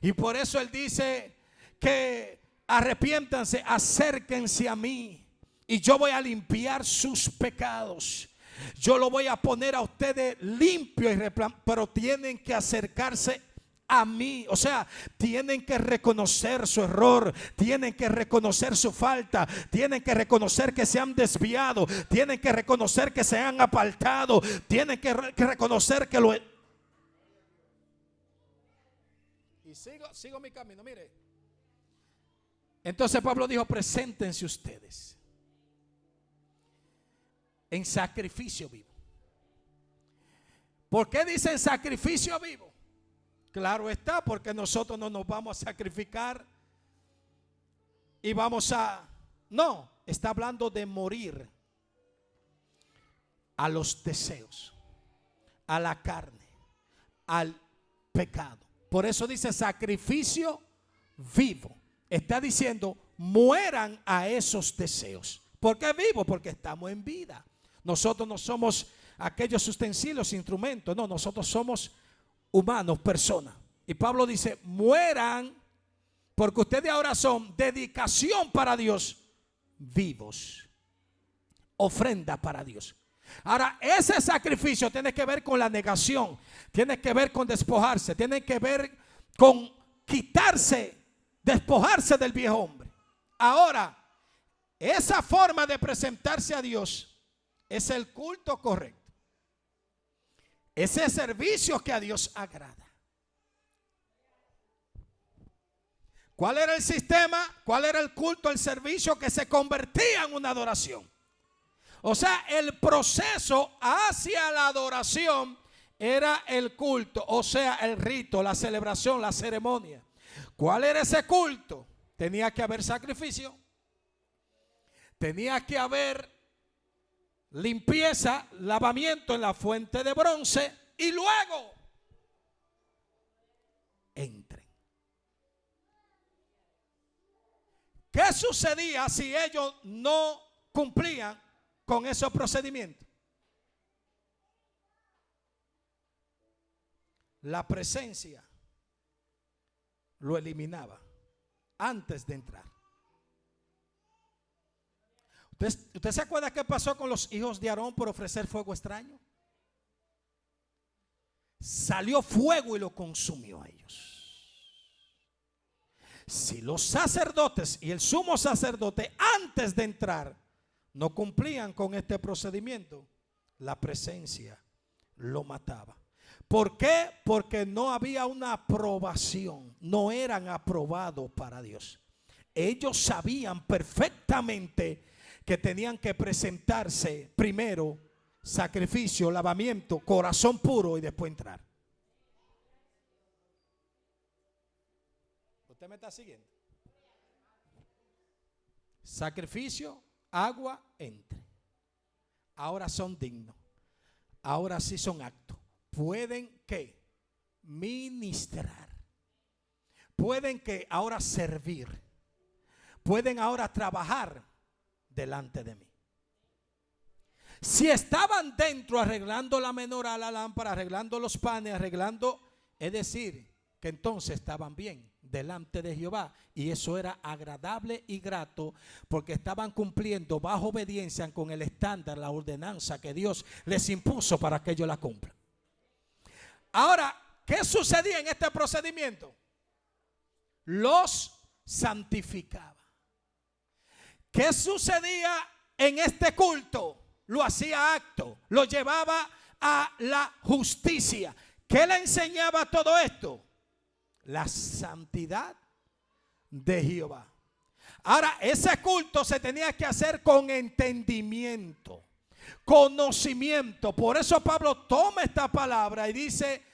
Y por eso Él dice que arrepiéntanse, acérquense a mí y yo voy a limpiar sus pecados. Yo lo voy a poner a ustedes limpio, pero tienen que acercarse a mí. O sea, tienen que reconocer su error, tienen que reconocer su falta, tienen que reconocer que se han desviado, tienen que reconocer que se han apartado, tienen que reconocer que lo... Y sigo mi camino, mire. Entonces Pablo dijo: preséntense ustedes en sacrificio vivo. ¿Por qué dicen sacrificio vivo? Claro está, porque nosotros no nos vamos a sacrificar y vamos a... No, está hablando de morir a los deseos, a la carne, al pecado. Por eso dice sacrificio vivo. Está diciendo: mueran a esos deseos. ¿Por qué vivo? Porque estamos en vida. Nosotros no somos aquellos utensilios, instrumentos. No, nosotros somos humanos, personas. Y Pablo dice: mueran, porque ustedes ahora son dedicación para Dios, vivos, ofrenda para Dios. Ahora, ese sacrificio tiene que ver con la negación, tiene que ver con despojarse, tiene que ver con quitarse, despojarse del viejo hombre. Ahora, esa forma de presentarse a Dios es el culto correcto. Ese servicio que a Dios agrada. ¿Cuál era el sistema? ¿Cuál era el culto, el servicio que se convertía en una adoración? O sea, el proceso hacia la adoración era el culto, o sea, el rito, la celebración, la ceremonia. ¿Cuál era ese culto? Tenía que haber sacrificio, tenía que haber limpieza, lavamiento en la fuente de bronce, y luego entren. ¿Qué sucedía si ellos no cumplían con esos procedimientos? La presencia lo eliminaba antes de entrar. ¿Usted se acuerda qué pasó con los hijos de Aarón por ofrecer fuego extraño? Salió fuego y lo consumió a ellos. Si los sacerdotes y el sumo sacerdote antes de entrar no cumplían con este procedimiento, la presencia lo mataba. ¿Por qué? Porque no había una aprobación, no eran aprobados para Dios. Ellos sabían perfectamente que tenían que presentarse primero, sacrificio, lavamiento, corazón puro, y después entrar. ¿Usted me está siguiendo? Sacrificio, agua, entre. Ahora son dignos. Ahora sí son actos. Pueden que ministrar. Pueden que ahora servir. Pueden ahora trabajar delante de mí. Si estaban dentro arreglando la menorá, la lámpara, arreglando los panes, es decir, que entonces estaban bien delante de Jehová, y eso era agradable y grato, porque estaban cumpliendo bajo obediencia con el estándar, la ordenanza que Dios les impuso para que ellos la cumplan. Ahora, ¿qué sucedía en este procedimiento? Los santificaba. ¿Qué sucedía en este culto? Lo hacía acto, lo llevaba a la justicia. ¿Qué le enseñaba todo esto? La santidad de Jehová. Ahora, ese culto se tenía que hacer con entendimiento, conocimiento. Por eso Pablo toma esta palabra y dice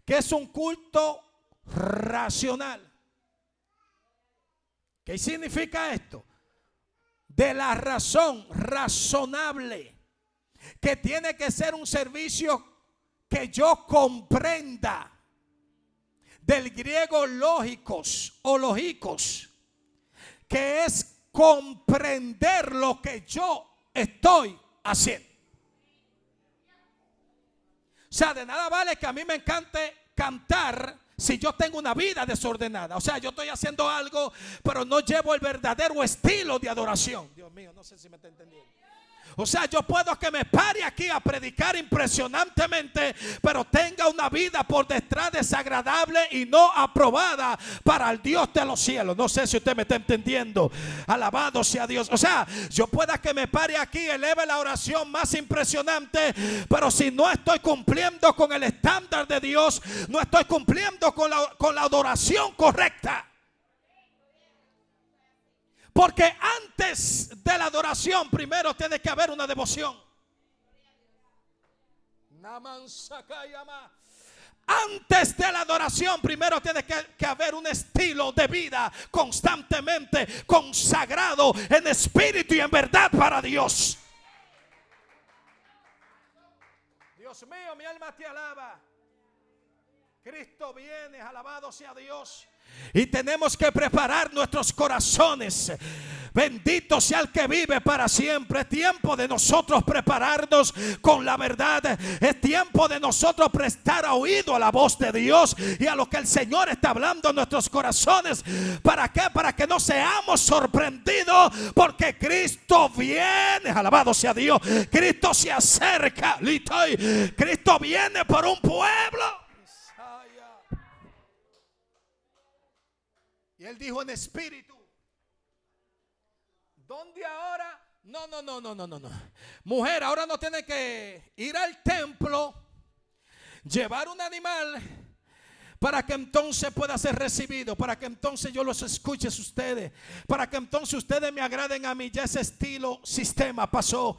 que es un culto racional. ¿Qué significa esto? de la razón razonable, que tiene que ser un servicio que yo comprenda, del griego lógicos o lógicos, que es comprender lo que yo estoy haciendo. O sea, de nada vale que a mí me encante cantar si yo tengo una vida desordenada. O sea, yo estoy haciendo algo, pero no llevo el verdadero estilo de adoración. Dios mío, no sé si me está entendiendo. O sea, yo puedo que me pare aquí a predicar impresionantemente, pero tenga una vida por detrás desagradable y no aprobada para el Dios de los cielos. No sé si usted me está entendiendo. Alabado sea Dios. O sea, yo pueda que me pare aquí, eleve la oración más impresionante, pero si no estoy cumpliendo con el estándar de Dios, no estoy cumpliendo con la adoración correcta. Porque antes de la adoración primero tiene que haber una devoción. Antes de la adoración primero tiene que haber un estilo de vida constantemente consagrado en espíritu y en verdad para Dios. Dios mío, mi alma te alaba. Cristo viene, alabado sea Dios. Y tenemos que preparar nuestros corazones. Bendito sea el que vive para siempre. Es tiempo de nosotros prepararnos con la verdad. Es tiempo de nosotros prestar oído a la voz de Dios y a lo que el Señor está hablando en nuestros corazones. ¿Para qué? Para que no seamos sorprendidos, porque Cristo viene. Alabado sea Dios. Cristo se acerca. Cristo viene por un pueblo. Y él dijo en espíritu. ¿Dónde ahora? No. Mujer, ahora no tiene que ir al templo, llevar un animal para que entonces pueda ser recibido, para que entonces yo los escuche a ustedes, para que entonces ustedes me agraden a mí. Ya ese estilo, sistema pasó.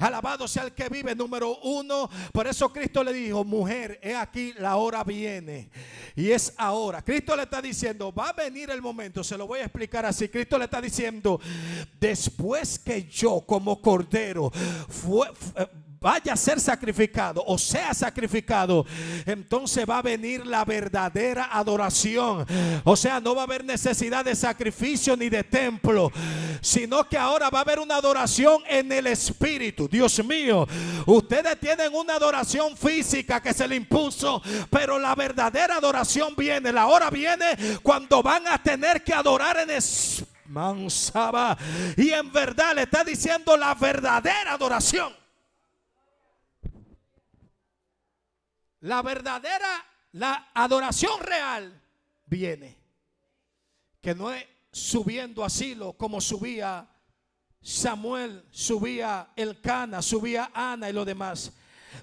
Alabado sea el que vive, número uno. Por eso Cristo le dijo: mujer, he aquí la hora viene, y es ahora. Cristo le está diciendo, va a venir el momento. Se lo voy a explicar así. Cristo le está diciendo, después que yo como cordero vaya a ser sacrificado o sea sacrificado, entonces va a venir la verdadera adoración. O sea, no va a haber necesidad de sacrificio ni de templo, sino que ahora va a haber una adoración en el espíritu. Dios mío, ustedes tienen una adoración física que se le impuso, pero la verdadera adoración viene, la hora viene cuando van a tener que adorar en espíritu. Y en verdad le está diciendo la verdadera adoración. La verdadera, la adoración real viene. Que no es subiendo a Silo como subía Samuel, subía Elcana, subía Ana y lo demás.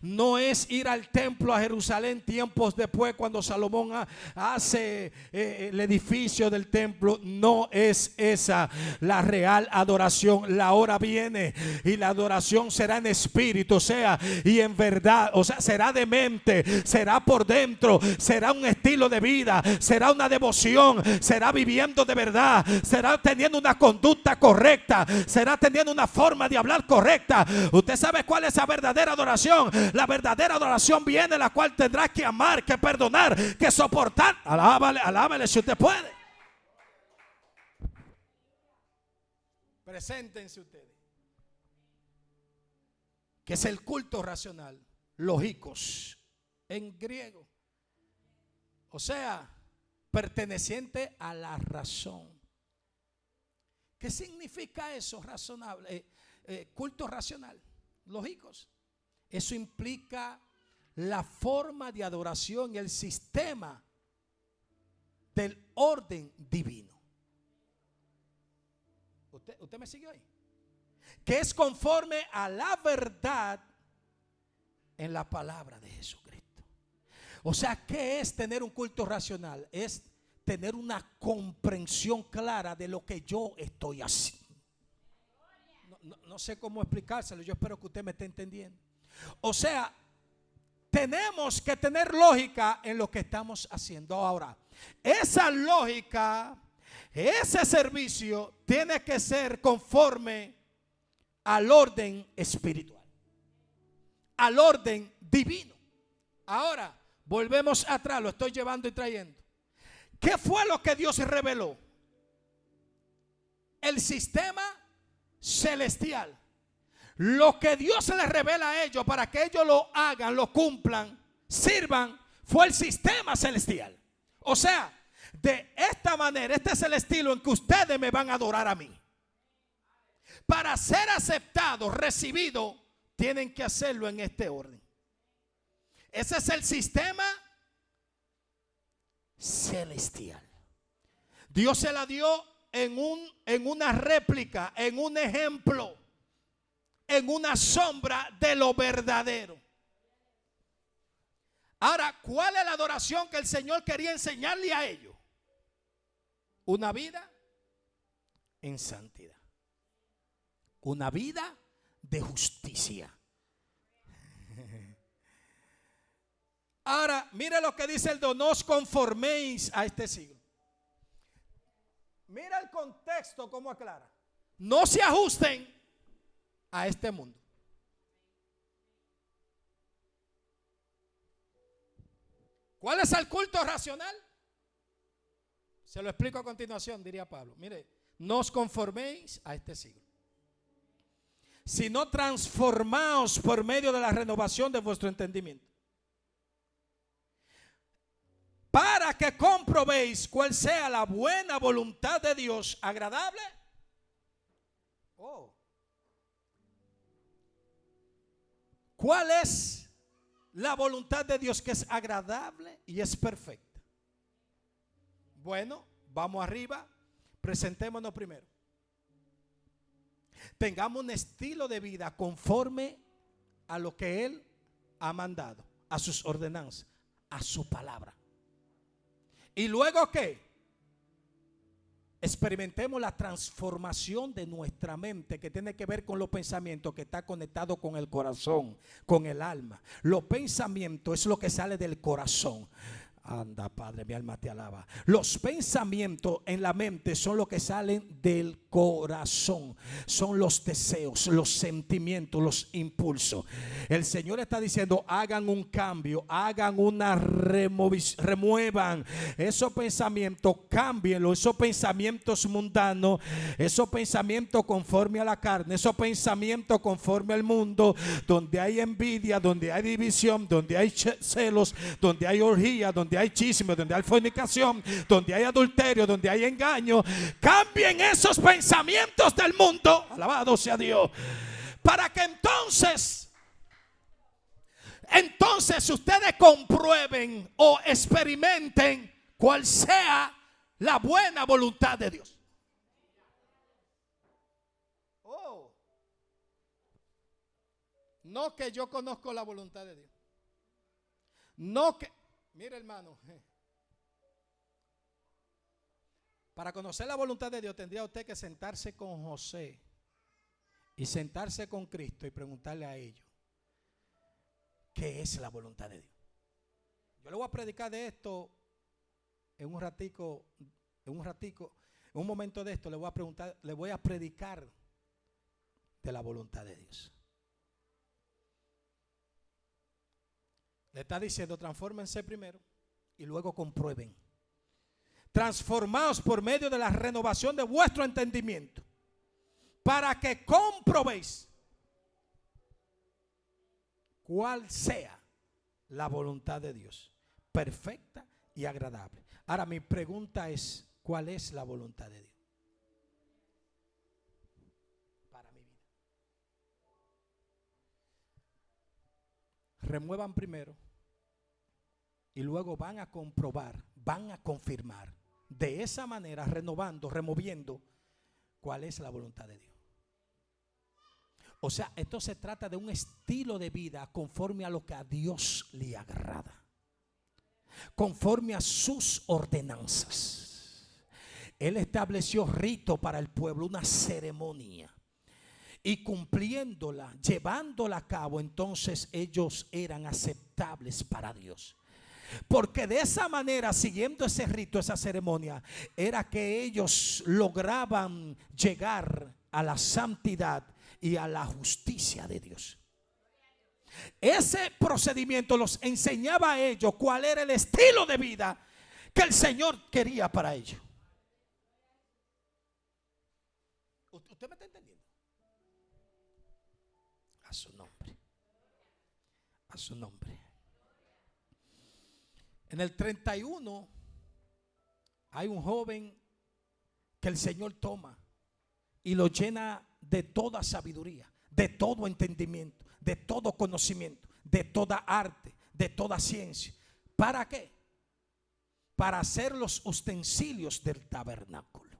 No es ir al templo a Jerusalén tiempos después, cuando Salomón hace el edificio del templo. No es esa la real adoración. La hora viene y la adoración será en espíritu, o sea, y en verdad. O sea, será de mente, será por dentro, será un estilo de vida, será una devoción, será viviendo de verdad, será teniendo una conducta correcta, será teniendo una forma de hablar correcta. Usted sabe cuál es la verdadera adoración. La verdadera adoración viene, la cual tendrá que amar, que perdonar, que soportar. Alábale si usted puede. Preséntense ustedes. Que es el culto racional, lógicos en griego. O sea, perteneciente a la razón. ¿Qué significa eso? Razonable, culto racional, lógicos. Eso implica la forma de adoración y el sistema del orden divino. ¿Usted me sigue hoy? Que es conforme a la verdad en la palabra de Jesucristo. O sea, ¿qué es tener un culto racional? Es tener una comprensión clara de lo que yo estoy haciendo. No sé cómo explicárselo. Yo espero que usted me esté entendiendo. O sea, tenemos que tener lógica en lo que estamos haciendo. Ahora, esa lógica Ese servicio tiene que ser conforme al orden espiritual, al orden divino. Ahora, volvemos atrás, lo estoy llevando y trayendo. ¿Qué fue lo que Dios reveló? El sistema celestial. Lo que Dios les revela a ellos para que ellos lo hagan, lo cumplan, sirvan, fue el sistema celestial. O sea, de esta manera, este es el estilo en que ustedes me van a adorar a mí. Para ser aceptados, recibidos, tienen que hacerlo en este orden. Ese es el sistema celestial. Dios se la dio en una réplica, en un ejemplo, en una sombra de lo verdadero. Ahora, ¿cuál es la adoración que el Señor quería enseñarle a ellos? Una vida en santidad, una vida de justicia. Ahora, mire lo que dice el Dios: no os conforméis a este siglo. Mira el contexto como aclara: no se ajusten a este mundo. ¿Cuál es el culto racional? Se lo explico a continuación, diría Pablo. Mire, no os conforméis a este siglo, sino transformaos por medio de la renovación de vuestro entendimiento, para que comprobéis cuál sea la buena voluntad de Dios, agradable. ¿Cuál es la voluntad de Dios que es agradable y es perfecta? Bueno, vamos arriba, presentémonos primero. Tengamos un estilo de vida conforme a lo que Él ha mandado, a sus ordenanzas, a su palabra. Y luego, ¿qué? Experimentemos la transformación de nuestra mente, que tiene que ver con los pensamientos, que está conectado con el corazón, con el alma. Los pensamientos es lo que sale del corazón. Anda, Padre, mi alma te alaba. Los pensamientos en la mente son los que salen del corazón. Son los deseos, los sentimientos, los impulsos. El Señor está diciendo: hagan un cambio, hagan una remuevan esos pensamientos, cámbienlos, esos pensamientos mundanos, esos pensamientos conforme a la carne, esos pensamientos conforme al mundo, donde hay envidia, donde hay división, donde hay celos, donde hay orgía, donde hay chisme, donde hay fornicación, donde hay adulterio, donde hay engaño. Cambien esos pensamientos del mundo, alabado sea Dios, para que entonces ustedes comprueben o experimenten cuál sea la buena voluntad de Dios. No que yo conozco la voluntad de Dios. No que, mire, hermano, para conocer la voluntad de Dios tendría usted que sentarse con José y sentarse con Cristo y preguntarle a ellos qué es la voluntad de Dios. Yo le voy a predicar de esto en un ratico, en un momento de esto le voy a predicar de la voluntad de Dios. Le está diciendo: transfórmense primero y luego comprueben. Transformaos por medio de la renovación de vuestro entendimiento, para que comprobéis cuál sea la voluntad de Dios, perfecta y agradable. Ahora mi pregunta es: ¿cuál es la voluntad de Dios para mi vida? Remuevan primero y luego van a comprobar, van a confirmar. De esa manera, removiendo cuál es la voluntad de Dios. O sea, esto se trata de un estilo de vida conforme a lo que a Dios le agrada, conforme a sus ordenanzas. Él estableció rito para el pueblo, una ceremonia, y cumpliéndola, llevándola a cabo, entonces ellos eran aceptables para Dios. Porque de esa manera, siguiendo ese rito, esa ceremonia, era que ellos lograban llegar a la santidad y a la justicia de Dios. Ese procedimiento los enseñaba a ellos cuál era el estilo de vida que el Señor quería para ellos. ¿Usted me está entendiendo? A su nombre. A su nombre. En el 31 hay un joven que el Señor toma y lo llena de toda sabiduría, de todo entendimiento, de todo conocimiento, de toda arte, de toda ciencia. ¿Para qué? Para hacer los utensilios del tabernáculo.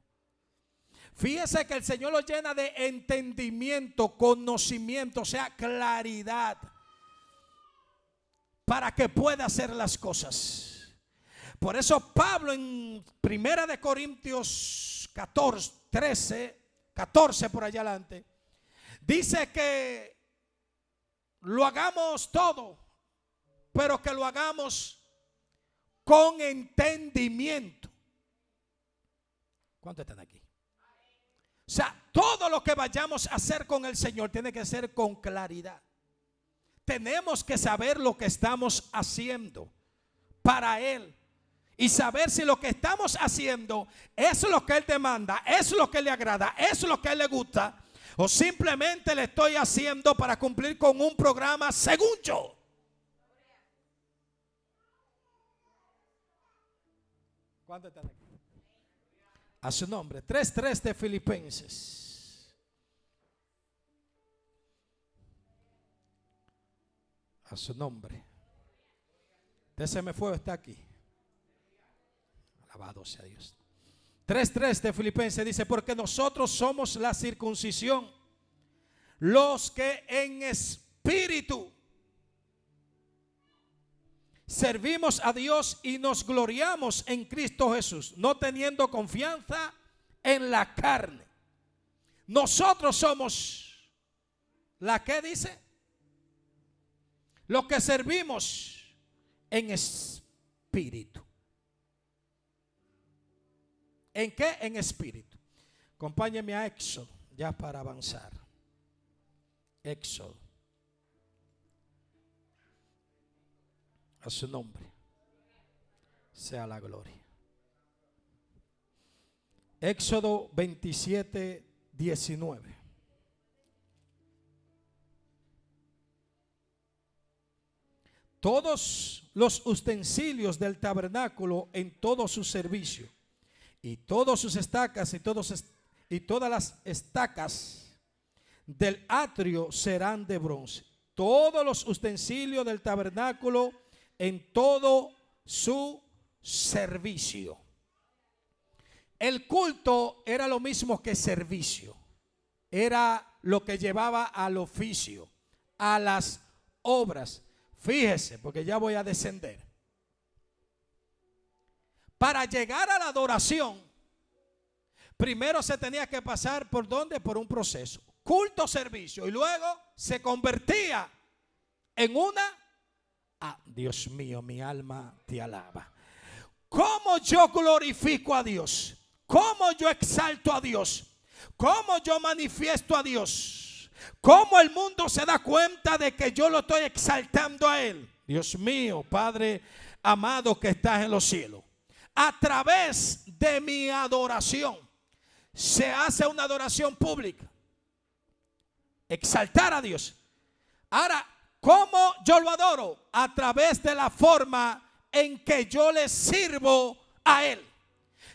Fíjese que el Señor lo llena de entendimiento, conocimiento, o sea, claridad, para que pueda hacer las cosas. Por eso Pablo en 1 de Corintios 14 por allá adelante, dice que lo hagamos todo, pero que lo hagamos con entendimiento. ¿Cuántos están aquí? O sea, todo lo que vayamos a hacer con el Señor tiene que ser con claridad. Tenemos que saber lo que estamos haciendo para Él y saber si lo que estamos haciendo es lo que Él demanda, es lo que le agrada, es lo que a Él le gusta, o simplemente le estoy haciendo para cumplir con un programa según yo. ¿Cuántos están aquí? A su nombre. 3:3 de Filipenses. A su nombre. Usted se me fue, está aquí. Alabado sea Dios. 3:3 de Filipenses dice: porque nosotros somos la circuncisión, los que en espíritu servimos a Dios y nos gloriamos en Cristo Jesús, no teniendo confianza en la carne. Nosotros somos la que dice, los que servimos en espíritu. ¿En qué? En espíritu. Acompáñenme a Éxodo, ya para avanzar. Éxodo. A su nombre sea la gloria. Éxodo 27:19. Todos los utensilios del tabernáculo en todo su servicio, y todas sus estacas y todas las estacas del atrio serán de bronce. Todos los utensilios del tabernáculo en todo su servicio. El culto era lo mismo que servicio. Era lo que llevaba al oficio, a las obras. Fíjese, porque ya voy a descender. Para llegar a la adoración, primero se tenía que pasar por ¿dónde? Por un proceso. Culto, servicio. Y luego se convertía en una... Ah, Dios mío, mi alma te alaba. ¿Cómo yo glorifico a Dios? ¿Cómo yo exalto a Dios? ¿Cómo yo manifiesto a Dios? ¿Cómo el mundo se da cuenta de que yo lo estoy exaltando a Él? Dios mío, Padre amado que estás en los cielos. A través de mi adoración se hace una adoración pública. Exaltar a Dios. Ahora, ¿cómo yo lo adoro? A través de la forma en que yo le sirvo a Él.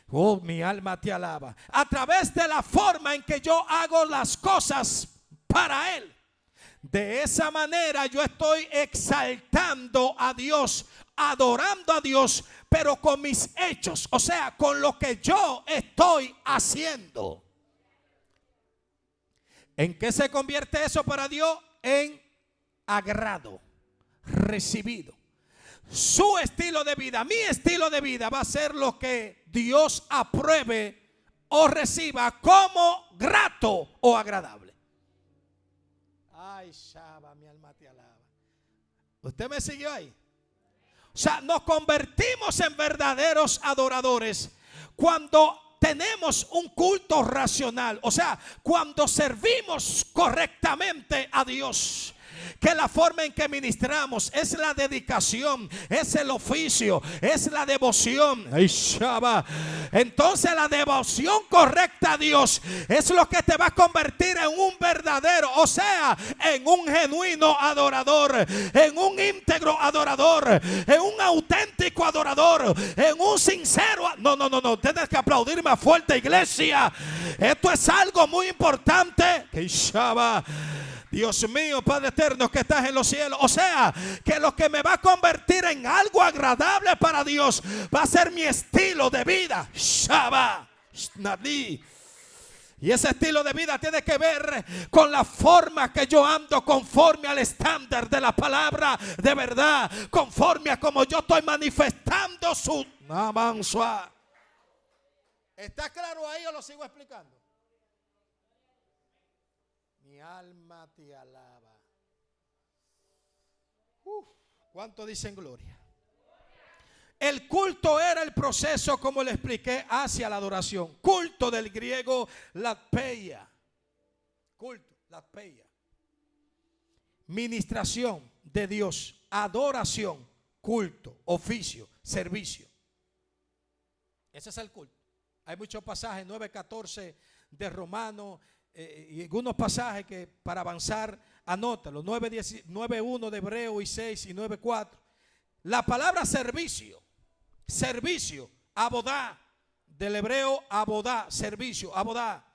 Oh, mi alma te alaba. A través de la forma en que yo hago las cosas para Él. De esa manera yo estoy exaltando a Dios, adorando a Dios, pero con mis hechos, o sea, con lo que yo estoy haciendo. ¿En qué se convierte eso para Dios? En agrado, recibido. Su estilo de vida, mi estilo de vida va a ser lo que Dios apruebe o reciba como grato o agradable. Ay, Shaba, mi alma te alaba. ¿Usted me siguió ahí? O O sea, nos convertimos en verdaderos adoradores cuando tenemos un culto racional. O sea, cuando servimos correctamente a Dios. Que la forma en que ministramos es la dedicación, es el oficio, es la devoción. Entonces la devoción correcta a Dios es lo que te va a convertir en un verdadero, o sea, en un genuino adorador, en un íntegro adorador, en un auténtico adorador, en un sincero. No, tienes que aplaudirme fuerte, iglesia. Esto es algo muy importante. Dios mío, Padre eterno que estás en los cielos. O sea, que lo que me va a convertir en algo agradable para Dios va a ser mi estilo de vida. Y ese estilo de vida tiene que ver con la forma que yo ando, conforme al estándar de la palabra de verdad, conforme a como yo estoy manifestando su avanza. ¿Está claro ahí o lo sigo explicando? Mi alma te alaba. ¿Cuánto dicen gloria? El culto era el proceso, como le expliqué, hacia la adoración. Culto del griego latpeia. Culto, latpeia. Ministración de Dios, adoración, culto, oficio, servicio. Ese es el culto. Hay muchos pasajes, 9:14 de Romanos. Y algunos pasajes que para avanzar anótalo, 9:1 de Hebreo y 6 y 9:4. La palabra servicio, abodá, del hebreo abodá, servicio, abodá,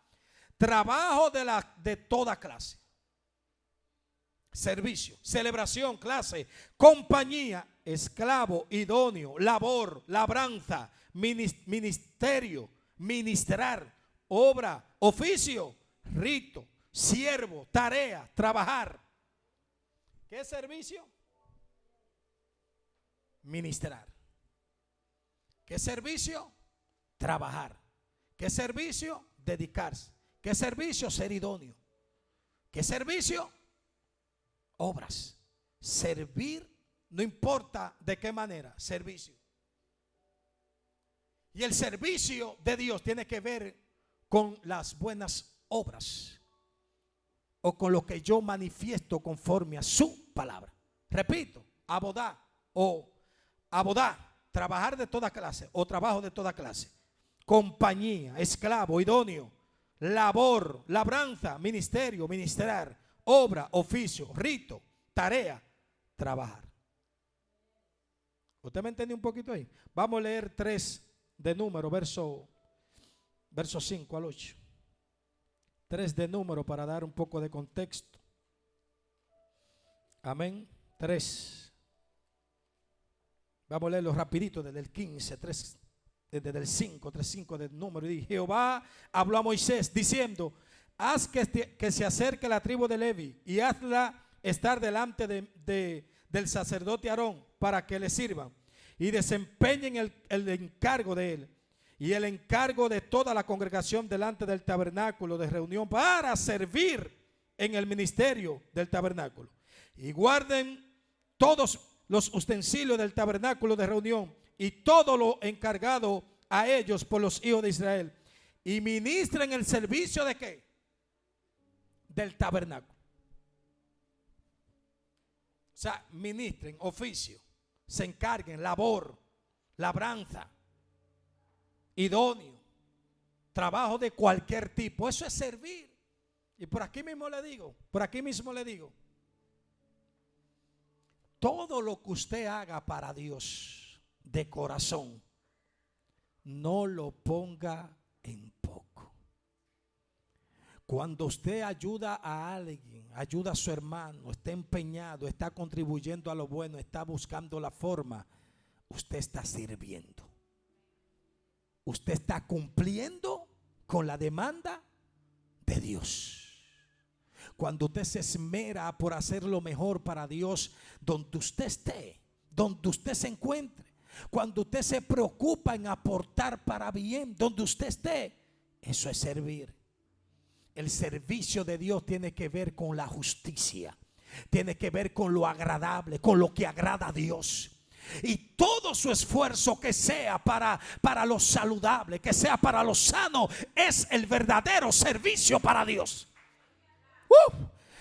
trabajo de toda clase, servicio, celebración, clase, compañía, esclavo, idóneo, labor, labranza, ministerio, ministrar, obra, oficio, rito, siervo, tarea, trabajar. ¿Qué es servicio? Ministrar. ¿Qué servicio? Trabajar. ¿Qué servicio? Dedicarse. ¿Qué servicio? Ser idóneo. ¿Qué servicio? Obras. Servir, no importa de qué manera, servicio. Y el servicio de Dios tiene que ver con las buenas obras o con lo que yo manifiesto conforme a su palabra. Repito, abodá o abodá, trabajar de toda clase o trabajo de toda clase, compañía, esclavo, idóneo, labor, labranza, ministerio, ministrar, obra, oficio, rito, tarea, trabajar. ¿Usted me entendió un poquito ahí? Vamos a leer 3 de Número, verso 5 al 8. 3 de Número para dar un poco de contexto. Amén. 3. Vamos a leerlo rapidito desde el 15, 3, desde el 5, 3:5 del Número. Y Jehová habló a Moisés diciendo: haz que se acerque la tribu de Levi y hazla estar delante del sacerdote Aarón para que le sirvan y desempeñen el encargo de él y el encargo de toda la congregación delante del tabernáculo de reunión para servir en el ministerio del tabernáculo. Y guarden todos los utensilios del tabernáculo de reunión y todo lo encargado a ellos por los hijos de Israel. Y ministren el servicio ¿de qué? Del tabernáculo. O sea, ministren, oficio, se encarguen, labor, labranza, idóneo, trabajo de cualquier tipo. Eso es servir. Y por aquí mismo le digo, todo lo que usted haga para Dios de corazón, no lo ponga en poco. Cuando usted ayuda a alguien, ayuda a su hermano, está empeñado, está contribuyendo a lo bueno, está buscando la forma, usted está sirviendo. Usted está cumpliendo con la demanda de Dios. Cuando usted se esmera por hacer lo mejor para Dios, donde usted esté, donde usted se encuentre, cuando usted se preocupa en aportar para bien, donde usted esté, eso es servir. El servicio de Dios tiene que ver con la justicia, tiene que ver con lo agradable, con lo que agrada a Dios. Y todo su esfuerzo que sea para lo saludable, que sea para lo sano, es el verdadero servicio para Dios.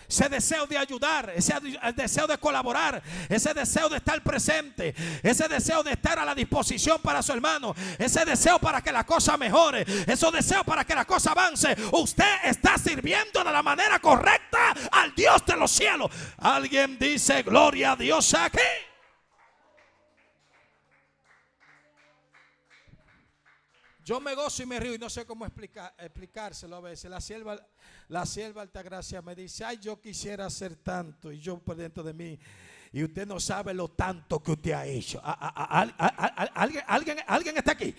Ese deseo de ayudar, ese deseo de colaborar, ese deseo de estar presente, ese deseo de estar a la disposición para su hermano, ese deseo para que la cosa mejore, ese deseo para que la cosa avance. Usted está sirviendo de la manera correcta al Dios de los cielos. Alguien dice gloria a Dios aquí. Yo me gozo y me río y no sé cómo explicárselo a veces. La sierva Altagracia me dice: ay, yo quisiera hacer tanto. Y yo por dentro de mí: y usted no sabe lo tanto que usted ha hecho. ¿Alguien está aquí?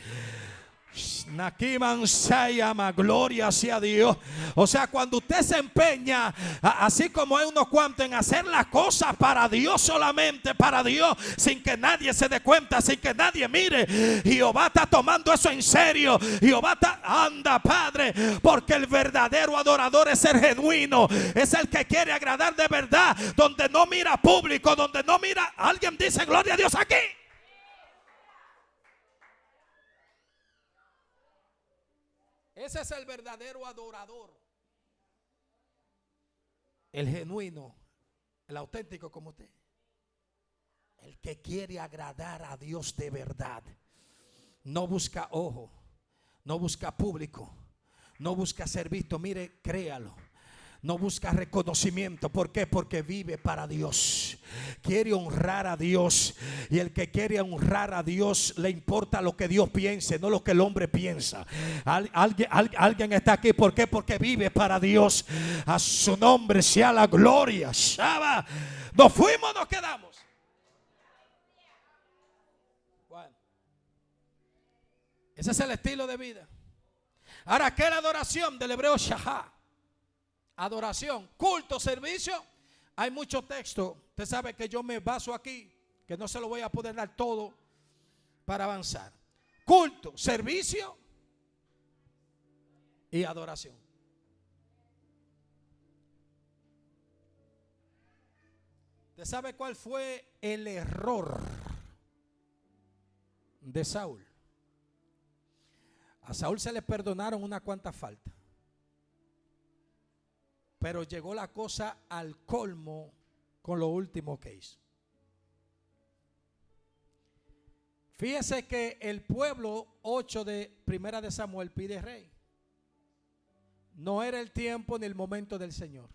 Nakiman se llama, gloria sea Dios. O sea, cuando usted se empeña, así como hay unos cuantos, en hacer las cosas para Dios, solamente para Dios, sin que nadie se dé cuenta, sin que nadie mire, Jehová está tomando eso en serio. Jehová está, anda Padre, porque el verdadero adorador es el genuino, es el que quiere agradar de verdad, donde no mira público, donde no mira. Alguien dice gloria a Dios aquí. Ese es el verdadero adorador. El genuino, el auténtico como usted. El que quiere agradar a Dios de verdad. No busca ojo, no busca público, no busca ser visto. Mire, créalo. No busca reconocimiento. ¿Por qué? Porque vive para Dios. Quiere honrar a Dios. Y el que quiere honrar a Dios, le importa lo que Dios piense, no lo que el hombre piensa. Alguien está aquí. ¿Por qué? Porque vive para Dios. A su nombre sea la gloria. Shaba. Nos fuimos, nos quedamos. Bueno, ese es el estilo de vida. Ahora, ¿qué es la adoración del hebreo shahá? Adoración, culto, servicio. Hay mucho texto. Usted sabe que yo me baso aquí, que no se lo voy a poder dar todo para avanzar. Culto, servicio y adoración. ¿Usted sabe cuál fue el error de Saúl? A Saúl se le perdonaron unas cuantas faltas. Pero llegó la cosa al colmo con lo último que hizo. Fíjese que el pueblo 8 de Primera de Samuel pide rey. No era el tiempo ni el momento del Señor.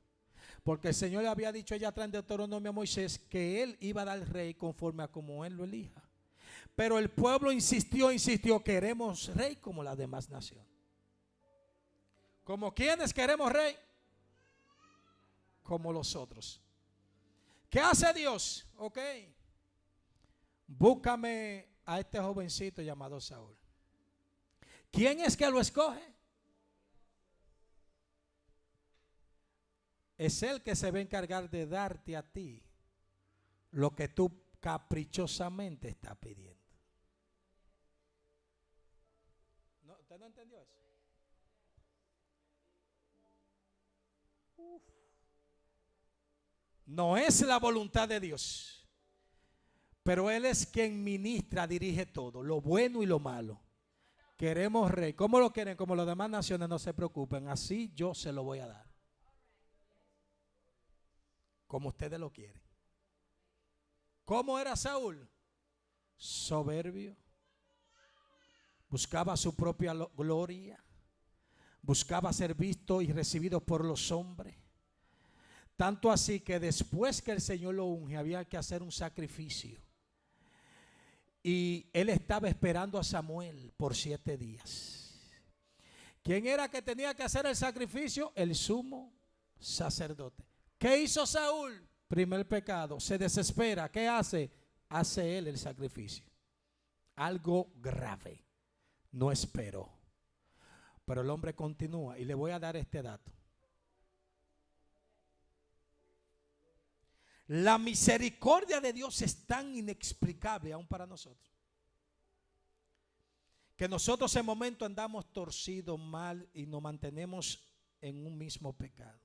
Porque el Señor le había dicho allá atrás en Deuteronomio a Moisés que él iba a dar rey conforme a como él lo elija. Pero el pueblo insistió, queremos rey como las demás naciones. ¿Como quiénes queremos rey? Como los otros. ¿Qué hace Dios? Ok, búscame a este jovencito llamado Saúl. ¿Quién es que lo escoge? Es él que se va a encargar de darte a ti lo que tú caprichosamente estás pidiendo. ¿No? ¿Usted no entendió eso? No es la voluntad de Dios, pero Él es quien ministra, dirige todo, lo bueno y lo malo. Queremos rey. ¿Cómo lo quieren? Como las demás naciones, no se preocupen. Así yo se lo voy a dar. Como ustedes lo quieren. ¿Cómo era Saúl? Soberbio. Buscaba su propia gloria. Buscaba ser visto y recibido por los hombres. Tanto así que después que el Señor lo unge, había que hacer un sacrificio. Y él estaba esperando a Samuel por 7 días. ¿Quién era que tenía que hacer el sacrificio? El sumo sacerdote. ¿Qué hizo Saúl? Primer pecado, se desespera. ¿Qué hace? Hace él el sacrificio. Algo grave. No esperó. Pero el hombre continúa y le voy a dar este dato. La misericordia de Dios es tan inexplicable aún para nosotros, que nosotros en momento andamos torcidos, mal, y nos mantenemos en un mismo pecado.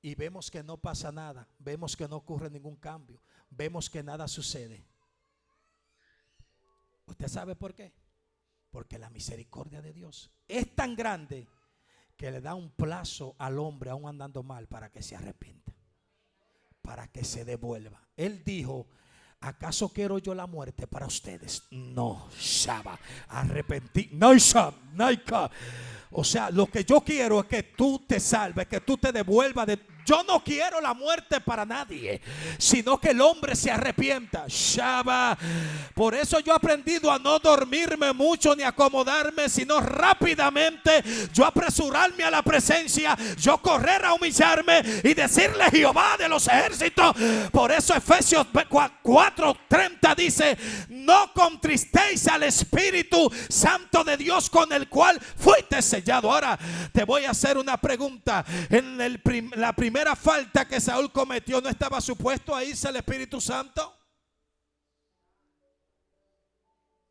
Y vemos que no pasa nada, vemos que no ocurre ningún cambio, vemos que nada sucede. ¿Usted sabe por qué? Porque la misericordia de Dios es tan grande que le da un plazo al hombre aún andando mal para que se arrepienta, para que se devuelva. Él dijo: ¿acaso quiero yo la muerte para ustedes? No, Shaba, arrepentí, no, Shab, Naika. O sea, lo que yo quiero es que tú te salves, que tú te devuelvas de... Yo no quiero la muerte para nadie, sino que el hombre se arrepienta. Shaba. Por eso yo he aprendido a no dormirme mucho ni acomodarme, sino rápidamente yo apresurarme a la presencia, yo correr a humillarme y decirle: Jehová de los ejércitos. Por eso Efesios 4:30 dice: no contristéis al Espíritu Santo de Dios, con el cual fuiste sellado. Ahora te voy a hacer una pregunta. En la primera falta que Saúl cometió, ¿no estaba supuesto a irse el Espíritu Santo?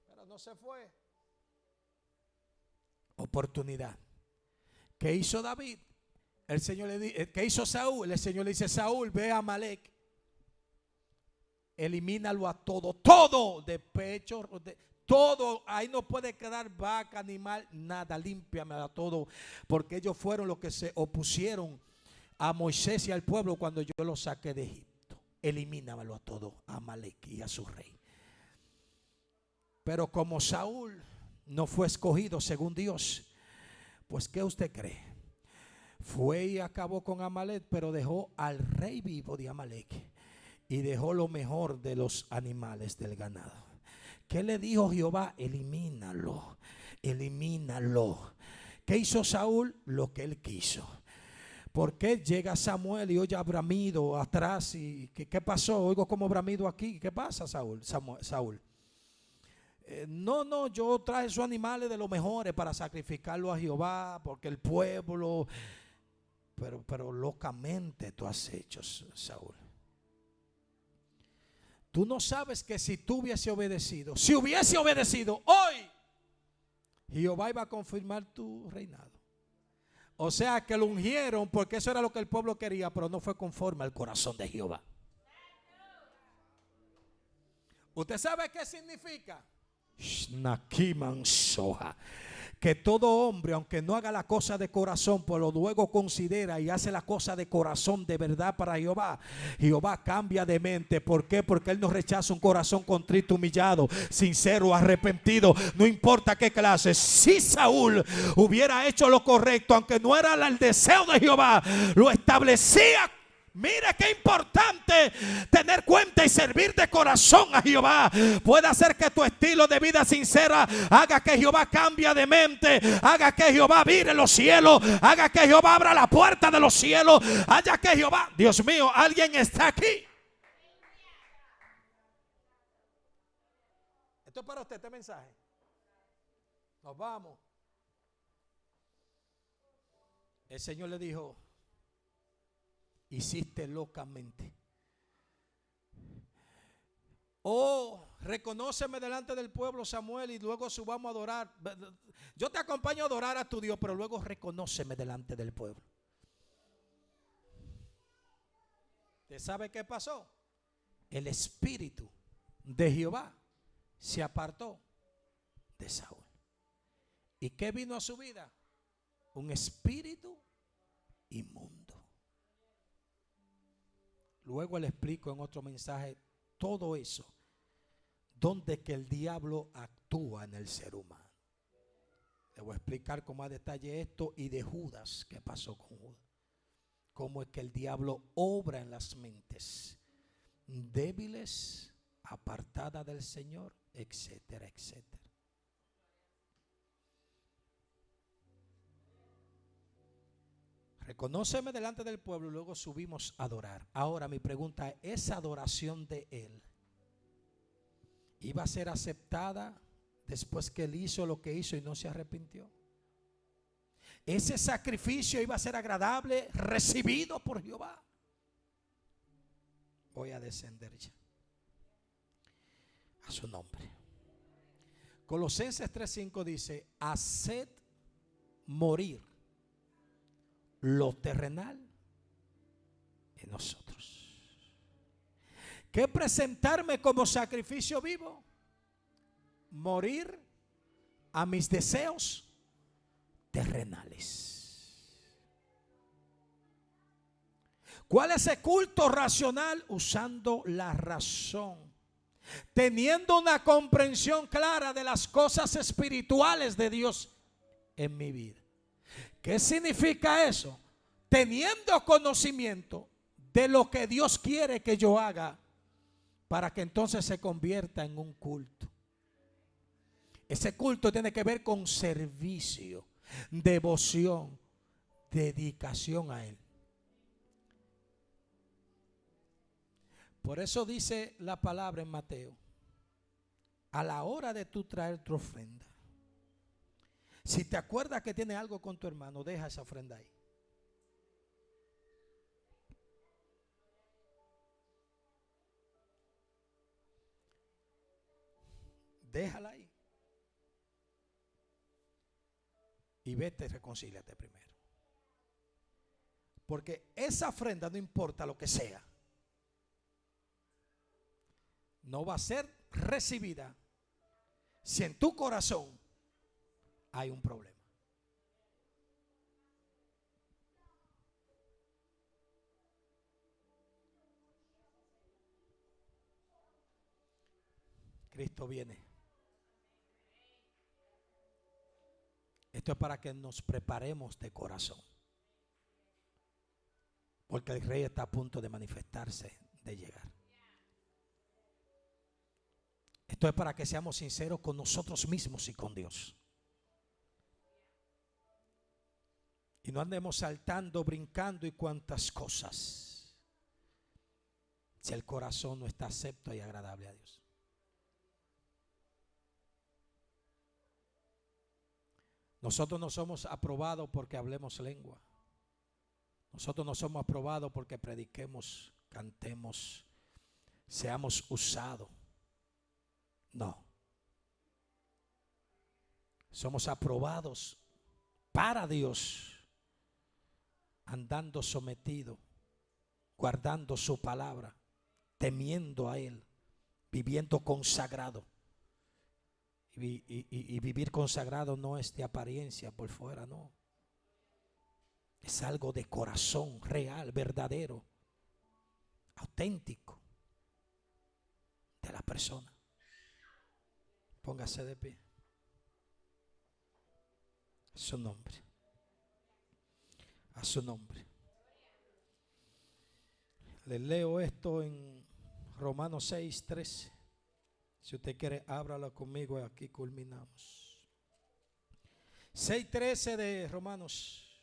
Pero no se fue. Oportunidad. ¿Qué hizo David? El Señor le dice, ¿qué hizo Saúl? El Señor le dice: Saúl, ve a Amalek, elimínalo a todo, todo de pecho, todo, ahí no puede quedar vaca, animal, nada, límpiame a todo, porque ellos fueron los que se opusieron a Moisés y al pueblo cuando yo los saqué de Egipto. Elimínamelo a todo, a Amalek y a su rey. Pero como Saúl no fue escogido según Dios, pues ¿qué usted cree? Fue y acabó con Amalek, pero dejó al rey vivo de Amalek y dejó lo mejor de los animales del ganado. ¿Qué le dijo Jehová? Elimínalo, elimínalo. ¿Qué hizo Saúl? Lo que él quiso. ¿Por qué llega Samuel y oye a bramido atrás? ¿Y qué pasó? Oigo como bramido aquí. ¿Qué pasa, Saúl? No, yo traje esos animales de los mejores para sacrificarlo a Jehová, porque el pueblo... Pero locamente tú has hecho, Saúl. Tú no sabes que si tú hubiese obedecido, si hubiese obedecido hoy, Jehová iba a confirmar tu reinado. O sea que lo ungieron porque eso era lo que el pueblo quería, pero no fue conforme al corazón de Jehová. ¿Usted sabe qué significa? Que todo hombre, aunque no haga la cosa de corazón, pues lo luego considera y hace la cosa de corazón de verdad para Jehová, Jehová cambia de mente. ¿Por qué? Porque Él no rechaza un corazón contrito, humillado, sincero, arrepentido, no importa qué clase. Si Saúl hubiera hecho lo correcto, aunque no era el deseo de Jehová, lo establecía. Mira qué importante tener cuenta y servir de corazón a Jehová. Puede hacer que tu estilo de vida sincera haga que Jehová cambie de mente, haga que Jehová vire los cielos, haga que Jehová abra la puerta de los cielos, haga que Jehová... Dios mío, alguien está aquí. Esto es para usted, este mensaje. Nos vamos. El Señor le dijo: hiciste locamente. Oh, reconóceme delante del pueblo, Samuel, y luego subamos a adorar. Yo te acompaño a adorar a tu Dios, pero luego reconóceme delante del pueblo. ¿Usted sabe qué pasó? El espíritu de Jehová se apartó de Saúl. ¿Y qué vino a su vida? Un espíritu inmundo. Luego le explico en otro mensaje todo eso, donde que el diablo actúa en el ser humano. Le voy a explicar con más detalle esto y de Judas, qué pasó con Judas. Cómo es que el diablo obra en las mentes débiles, apartadas del Señor, etcétera, etcétera. Reconóceme delante del pueblo y luego subimos a adorar. Ahora mi pregunta es: ¿esa adoración de él iba a ser aceptada después que él hizo lo que hizo y no se arrepintió? ¿Ese sacrificio iba a ser agradable, recibido por Jehová? Voy a descender ya a su nombre. Colosenses 3:5 dice: haced morir lo terrenal en nosotros. ¿Qué presentarme como sacrificio vivo? morir a mis deseos terrenales. ¿Cuál es ese culto racional? Usando la razón, teniendo una comprensión clara de las cosas espirituales de Dios en mi vida. ¿Qué significa eso? Teniendo conocimiento de lo que Dios quiere que yo haga, para que entonces se convierta en un culto. Ese culto tiene que ver con servicio, devoción, dedicación a Él. Por eso dice la palabra en Mateo: a la hora de tú traer tu ofrenda, si te acuerdas que tienes algo con tu hermano, deja esa ofrenda ahí. Déjala ahí. Y vete y reconcíliate primero. Porque esa ofrenda, no importa lo que sea, no va a ser recibida si en tu corazón hay un problema. Cristo viene. Esto es para que nos preparemos de corazón, porque el Rey está a punto de manifestarse, de llegar. Esto es para que seamos sinceros con nosotros mismos y con Dios, y no andemos saltando, brincando y cuantas cosas, si el corazón no está acepto y agradable a Dios. Nosotros no somos aprobados porque hablemos lengua. Nosotros no somos aprobados porque prediquemos, cantemos, seamos usados. No. Somos aprobados para Dios, andando sometido, guardando su palabra, temiendo a Él, viviendo consagrado. Y vivir consagrado no es de apariencia por fuera, no. Es algo de corazón, real, verdadero, auténtico de la persona. Póngase de pie. A su nombre. A su nombre. Les leo esto en Romanos 6:13. Si usted quiere, ábralo conmigo, aquí culminamos. 6:13 de Romanos.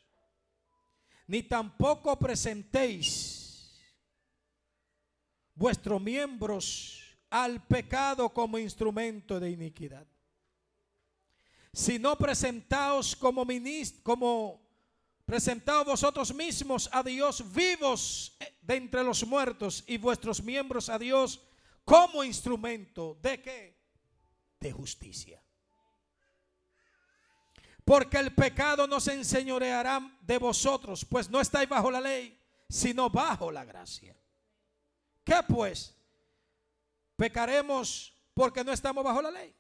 Ni tampoco presentéis vuestros miembros al pecado como instrumento de iniquidad, sino presentaos presentaos vosotros mismos a Dios vivos de entre los muertos, y vuestros miembros a Dios como instrumento de ¿qué? De justicia. Porque el pecado no se enseñoreará de vosotros, pues no estáis bajo la ley, sino bajo la gracia. ¿Qué pues? ¿Pecaremos porque no estamos bajo la ley,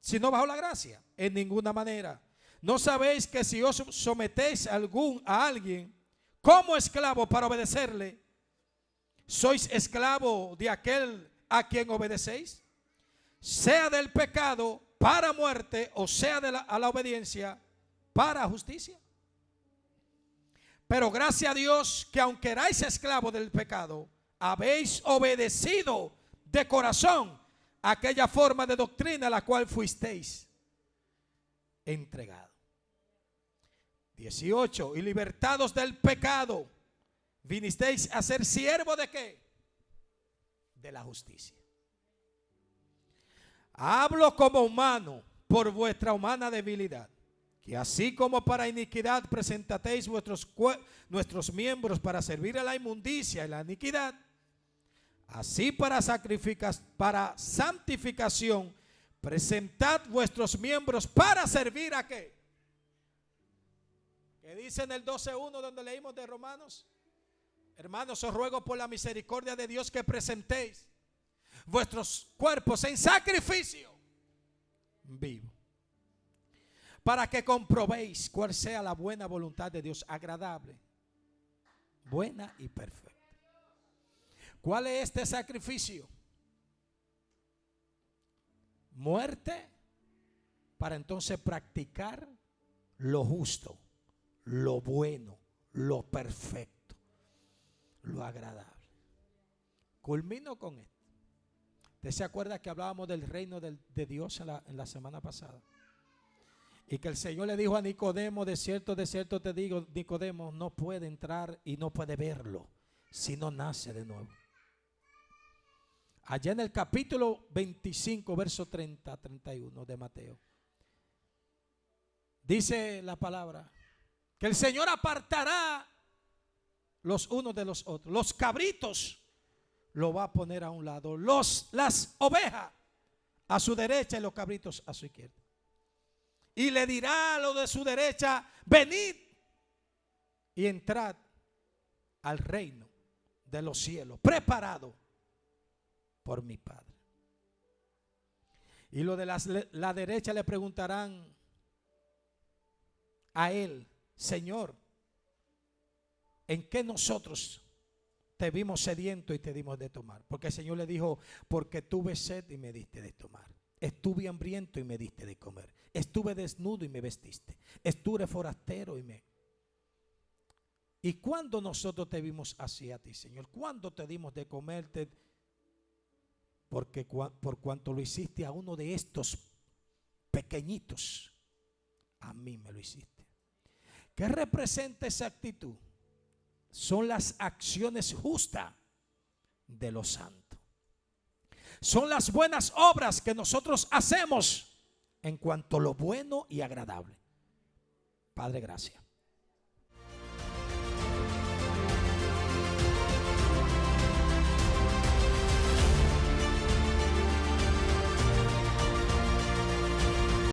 sino bajo la gracia? En ninguna manera. ¿No sabéis que si os sometéis a alguien como esclavo para obedecerle, sois esclavo de aquel a quien obedecéis? Sea del pecado para muerte, o sea a la obediencia para justicia. Pero gracias a Dios que aunque erais esclavos del pecado, habéis obedecido de corazón aquella forma de doctrina a la cual fuisteis entregado. 18. Y libertados del pecado, vinisteis a ser siervos de ¿qué? De la justicia. Hablo como humano por vuestra humana debilidad, que así como para iniquidad presentasteis nuestros miembros para servir a la inmundicia y la iniquidad, así para santificación presentad vuestros miembros para servir a ¿qué? ¿Qué dice en el 12:1 donde leímos de Romanos? Hermanos, os ruego por la misericordia de Dios que presentéis vuestros cuerpos en sacrificio vivo. Para que comprobéis cuál sea la buena voluntad de Dios, agradable, buena y perfecta. ¿Cuál es este sacrificio? Muerte para entonces practicar lo justo, lo bueno, lo perfecto, lo agradable. Culmino con esto. ¿Usted se acuerda que hablábamos del reino de Dios en la semana pasada? Y que el Señor le dijo a Nicodemo, de cierto te digo, Nicodemo no puede entrar y no puede verlo si no nace de nuevo. Allá en el capítulo 25, verso 30-31 de Mateo, dice la palabra que el Señor apartará los unos de los otros. Los cabritos lo va a poner a un lado, las ovejas a su derecha y los cabritos a su izquierda. Y le dirá a los de su derecha: venid y entrad al reino de los cielos, preparado por mi Padre. Y los de la derecha le preguntarán a él: Señor, ¿en qué nosotros te vimos sediento y te dimos de tomar? Porque el Señor le dijo: porque tuve sed y me diste de tomar. Estuve hambriento y me diste de comer. Estuve desnudo y me vestiste. Estuve forastero y me... ¿Y cuándo nosotros te vimos así a ti, Señor? ¿Cuándo te dimos de comerte? Porque por cuanto lo hiciste a uno de estos pequeñitos, a mí me lo hiciste. ¿Qué representa esa actitud? Son las acciones justas de los santos. Son las buenas obras que nosotros hacemos en cuanto a lo bueno y agradable. Padre, gracias.